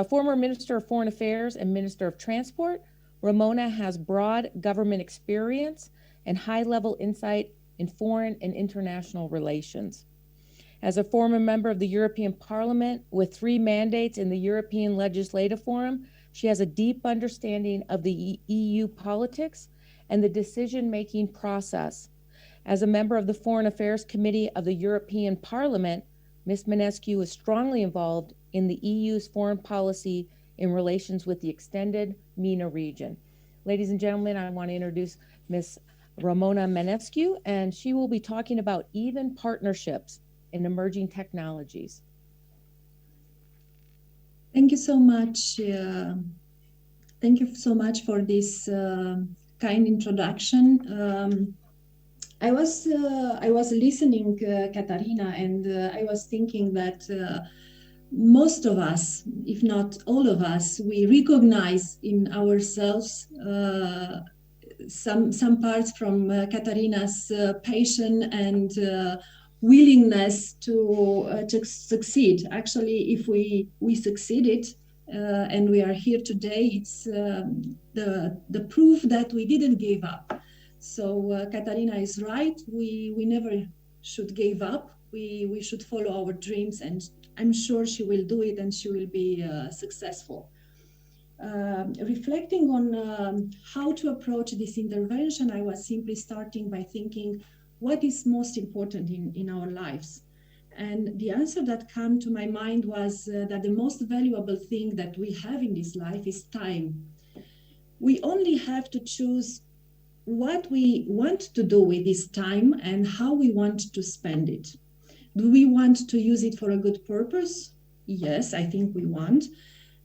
Foreign Affairs and Minister of Transport, Ramona has broad government experience and high-level insight in foreign and international relations. As a former member of the European Parliament with 3 mandates in the European Legislative Forum, she has a deep understanding of the EU politics and the decision-making process. As a member of the Foreign Affairs Committee of the European Parliament, Ms. Manescu is strongly involved in the EU's foreign policy in relations with the extended MENA region. Ladies and gentlemen, I want to introduce Ms. Ramona Menescu, and she will be talking about even partnerships in emerging technologies. Thank you so much. Thank you so much for this kind introduction. I was listening, Katarina, and I was thinking that most of us, if not all of us, we recognize in ourselves some parts from Katarina's passion and willingness to succeed. Actually, if we succeeded and we are here today, it's the proof that we didn't give up. So Katarina is right. We never should give up. We should follow our dreams and I'm sure she will do it and she will be successful. Reflecting on how to approach this intervention, I was simply starting by thinking, what is most important in our lives? And the answer that came to my mind was that the most valuable thing that we have in this life is time. We only have to choose what we want to do with this time and how we want to spend it. Do we want to use it for a good purpose? Yes, I think we want.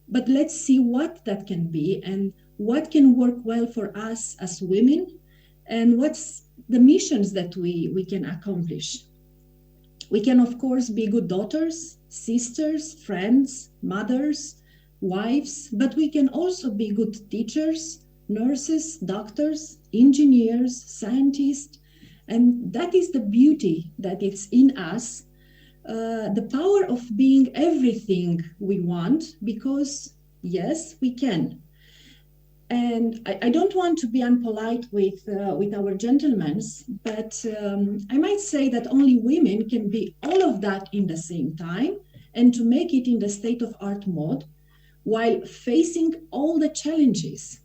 But let's see what that can be and what can work well for us as women and what's the missions that we can accomplish. We can, of course, be good daughters, sisters, friends, mothers, wives, but we can also be good teachers, nurses, doctors, engineers, scientists, and that is the beauty that it's in us, the power of being everything we want, because yes, we can. And I don't want to be unpolite with our gentlemen, but I might say that only women can be all of that in the same time, and to make it in the state-of-art mode, while facing all the challenges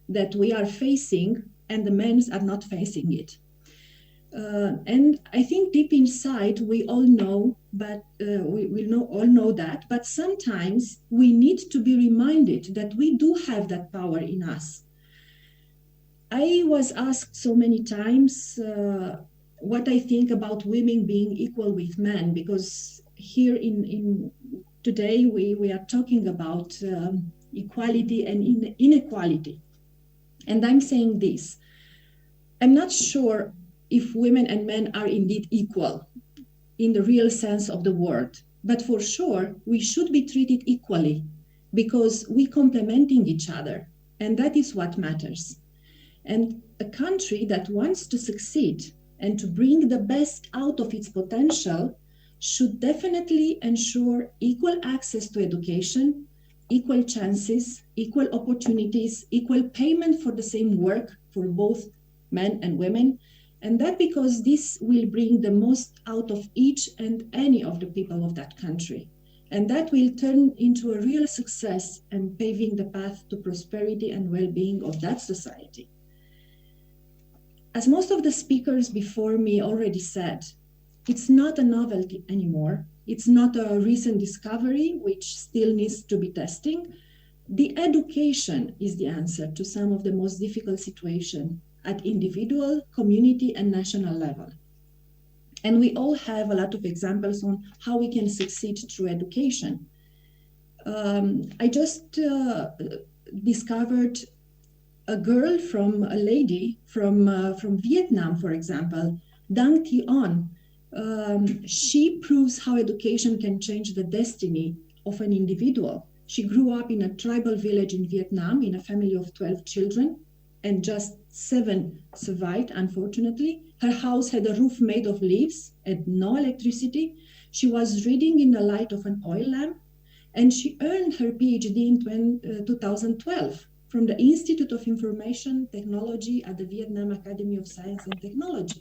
that we are facing and the men are not facing it. And I think deep inside we all know, but we all know that, but sometimes we need to be reminded that we do have that power in us. I was asked so many times what I think about women being equal with men, because here in today we are talking about equality and inequality. And I'm saying this, I'm not sure if women and men are indeed equal in the real sense of the word, but for sure we should be treated equally because we complementing each other, and that is what matters. And a country that wants to succeed and to bring the best out of its potential should definitely ensure equal access to education, equal chances, equal opportunities, equal payment for the same work for both men and women. And that because this will bring the most out of each and any of the people of that country. And that will turn into a real success and paving the path to prosperity and well-being of that society. As most of the speakers before me already said, it's not a novelty anymore. It's not a recent discovery, which still needs to be testing. The education is the answer to some of the most difficult situations at individual, community, and national level. And we all have a lot of examples on how we can succeed through education. I just discovered a girl from a lady from Vietnam, for example, Dang Thi-on. She proves how education can change the destiny of an individual. She grew up in a tribal village in Vietnam in a family of 12 children, and just 7 survived, unfortunately. Her house had a roof made of leaves and no electricity. She was reading in the light of an oil lamp, and she earned her PhD in 2012 from the Institute of Information Technology at the Vietnam Academy of Science and Technology.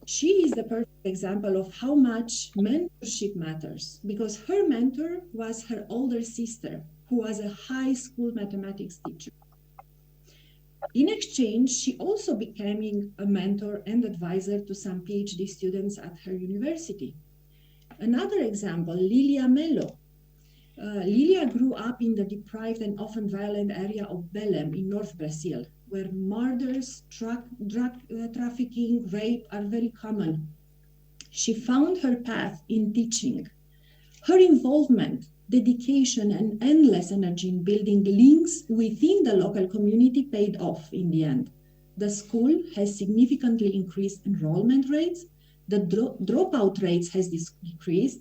She is the perfect example of how much mentorship matters, because her mentor was her older sister, who was a high school mathematics teacher. In exchange, she also became a mentor and advisor to some PhD students at her university. Another example, Lilia Mello. Lilia grew up in the deprived and often violent area of Belém in North Brazil, where murders, drug trafficking, rape are very common. She found her path in teaching. Her involvement, dedication, and endless energy in building links within the local community paid off in the end. The school has significantly increased enrollment rates, the dropout rates has decreased,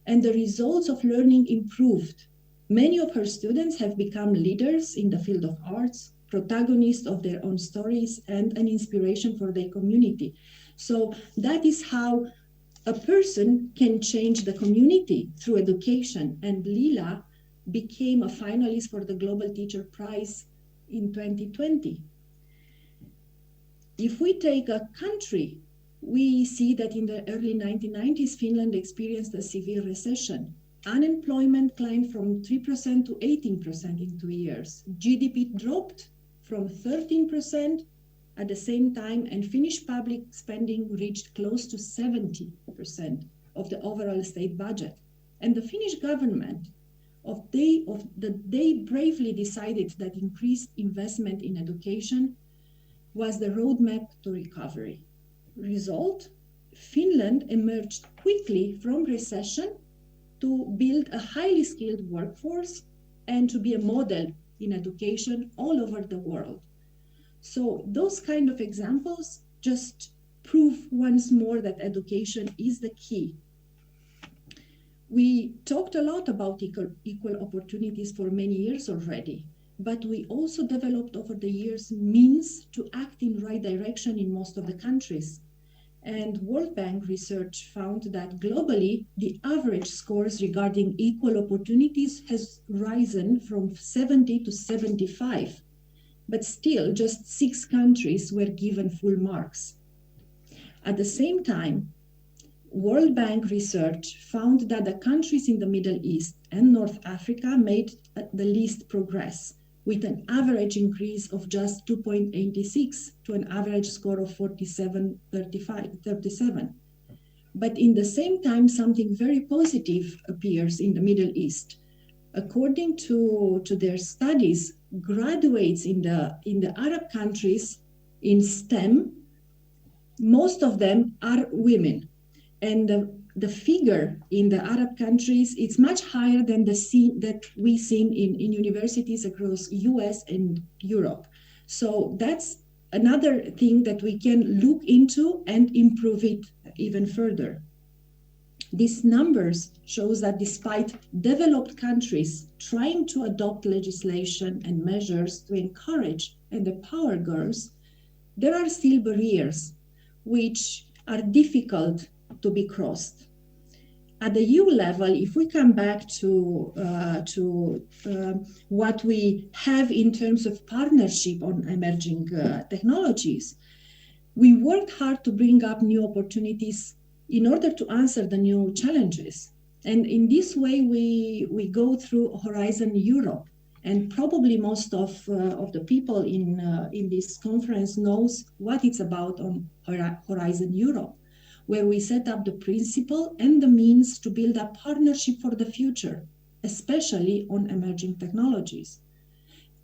and the results of learning improved. Many of her students have become leaders in the field of arts, protagonists of their own stories, and an inspiration for their community. So that is how a person can change the community through education. And Lila became a finalist for the Global Teacher Prize in 2020. If we take a country we see that in the early 1990s, Finland experienced a severe recession. Unemployment climbed from 3% to 18% in 2 years. GDP dropped from 13% at the same time, and Finnish public spending reached close to 70% of the overall state budget. And the Finnish government they bravely decided that increased investment in education was the roadmap to recovery. Result, Finland emerged quickly from recession to build a highly skilled workforce and to be a model in education all over the world. So those kind of examples just prove once more that education is the key. We talked a lot about equal opportunities for many years already, but we also developed over the years means to act in the right direction in most of the countries. And World Bank research found that globally, the average scores regarding equal opportunities has risen from 70 to 75, but still just 6 countries were given full marks. At the same time, World Bank research found that the countries in the Middle East and North Africa made the least progress, with an average increase of just 2.86 to an average score of 37. But in the same time, something very positive appears in the Middle East. According to their studies, graduates in the Arab countries in STEM, most of them are women. And the figure in the Arab countries is much higher than that we see in universities across US and Europe. So that's another thing that we can look into and improve it even further. These numbers shows that despite developed countries trying to adopt legislation and measures to encourage and empower girls, there are still barriers which are difficult to be crossed. At the EU level, if we come back to what we have in terms of partnership on emerging technologies, we worked hard to bring up new opportunities in order to answer the new challenges. And in this way, we go through Horizon Europe. And probably most of the people in this conference knows what it's about on Horizon Europe, where we set up the principle and the means to build a partnership for the future, especially on emerging technologies.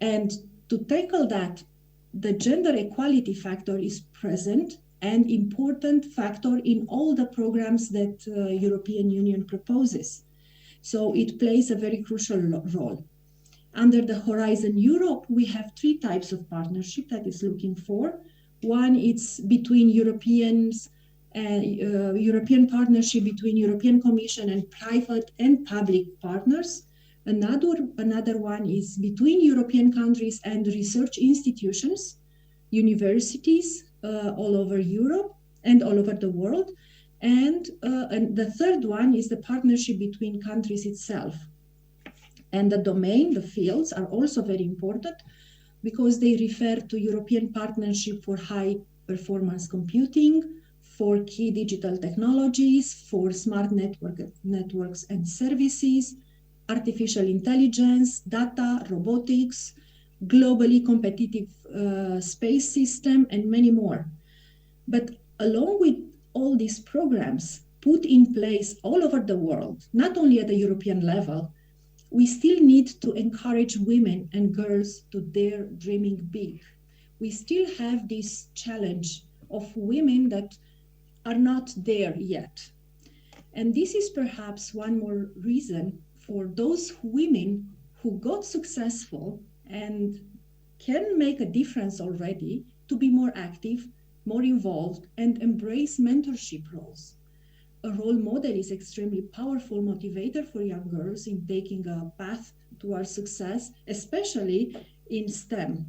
And to tackle that, the gender equality factor is present and important factor in all the programs that European Union proposes. So it plays a very crucial role. Under the Horizon Europe, we have 3 types of partnership that is looking for. One, it's between European partnership between European Commission and private and public partners. Another one is between European countries and research institutions, universities all over Europe and all over the world. And the third one is the partnership between countries itself. And the domain, the fields are also very important because they refer to European partnership for high performance computing, for key digital technologies, for smart networks and services, artificial intelligence, data, robotics, globally competitive space system, and many more. But along with all these programs put in place all over the world, not only at the European level, we still need to encourage women and girls to dare dreaming big. We still have this challenge of women that are not there yet. And this is perhaps one more reason for those women who got successful and can make a difference already to be more active, more involved, and embrace mentorship roles. A role model is extremely powerful motivator for young girls in taking a path towards success, especially in STEM.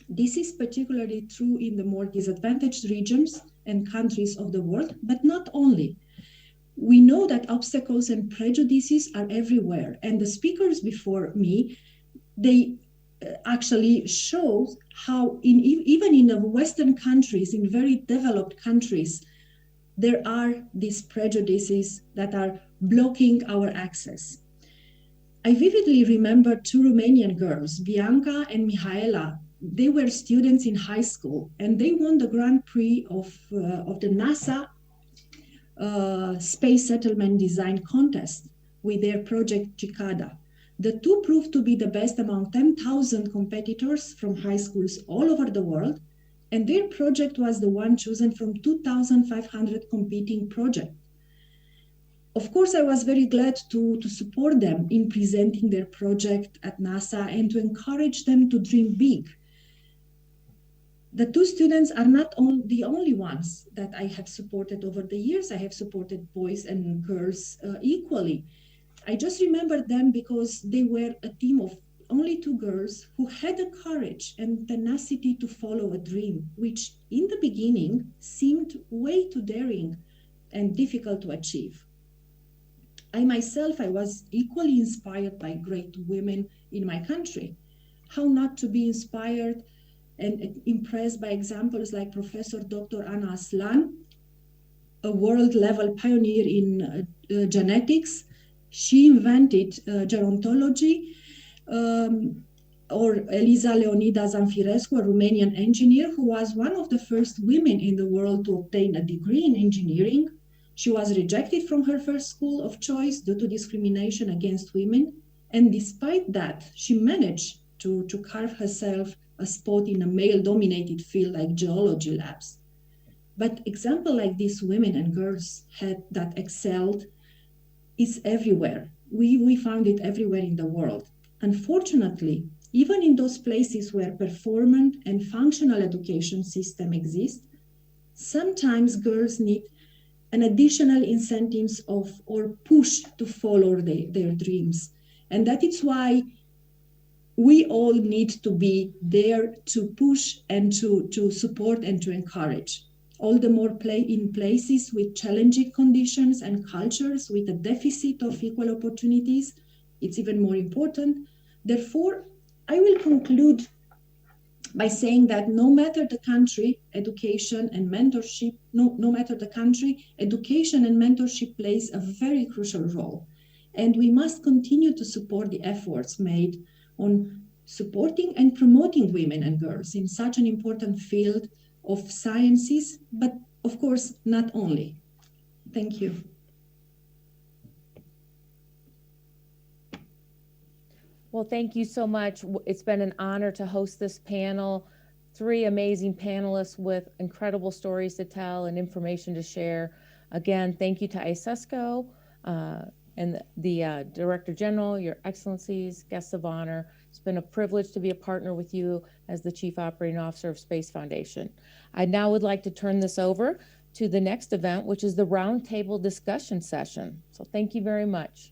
This is particularly true in the more disadvantaged regions and countries of the world, but not only. We know that obstacles and prejudices are everywhere, and the speakers before me, they actually show how even in the Western countries, in very developed countries, there are these prejudices that are blocking our access. I vividly remember two Romanian girls, Bianca and Mihaela. They were students in high school, and they won the Grand Prix of the NASA Space Settlement Design Contest with their project Cicada. The two proved to be the best among 10,000 competitors from high schools all over the world, and their project was the one chosen from 2,500 competing projects. Of course, I was very glad to support them in presenting their project at NASA and to encourage them to dream big. The two students are not the only ones that I have supported over the years. I have supported boys and girls equally. I just remember them because they were a team of only two girls who had the courage and tenacity to follow a dream, which in the beginning seemed way too daring and difficult to achieve. I myself, I was equally inspired by great women in my country. How not to be inspired and impressed by examples like Professor Dr. Ana Aslan, a world-level pioneer in genetics. She invented gerontology, or Eliza Leonida Zamfirescu, a Romanian engineer who was one of the first women in the world to obtain a degree in engineering. She was rejected from her first school of choice due to discrimination against women. And despite that, she managed to carve herself a spot in a male-dominated field like geology labs. But example like these women and girls that excelled is everywhere. We found it everywhere in the world. Unfortunately, even in those places where performant and functional education system exist, sometimes girls need an additional incentives or push to follow their dreams. And that is why we all need to be there to push and to support and to encourage. All the more in places with challenging conditions and cultures with a deficit of equal opportunities, it's even more important. Therefore, I will conclude by saying that no matter the country, education and mentorship, no matter the country, education and mentorship plays a very crucial role. And we must continue to support the efforts made on supporting and promoting women and girls in such an important field of sciences, but of course, not only. Thank you. Well, thank you so much. It's been an honor to host this panel. Three amazing panelists with incredible stories to tell and information to share. Again, thank you to ICESCO and the Director General, Your Excellencies, guests of honor. It's been a privilege to be a partner with you as the Chief Operating Officer of Space Foundation. I now would like to turn this over to the next event, which is the roundtable discussion session. So thank you very much.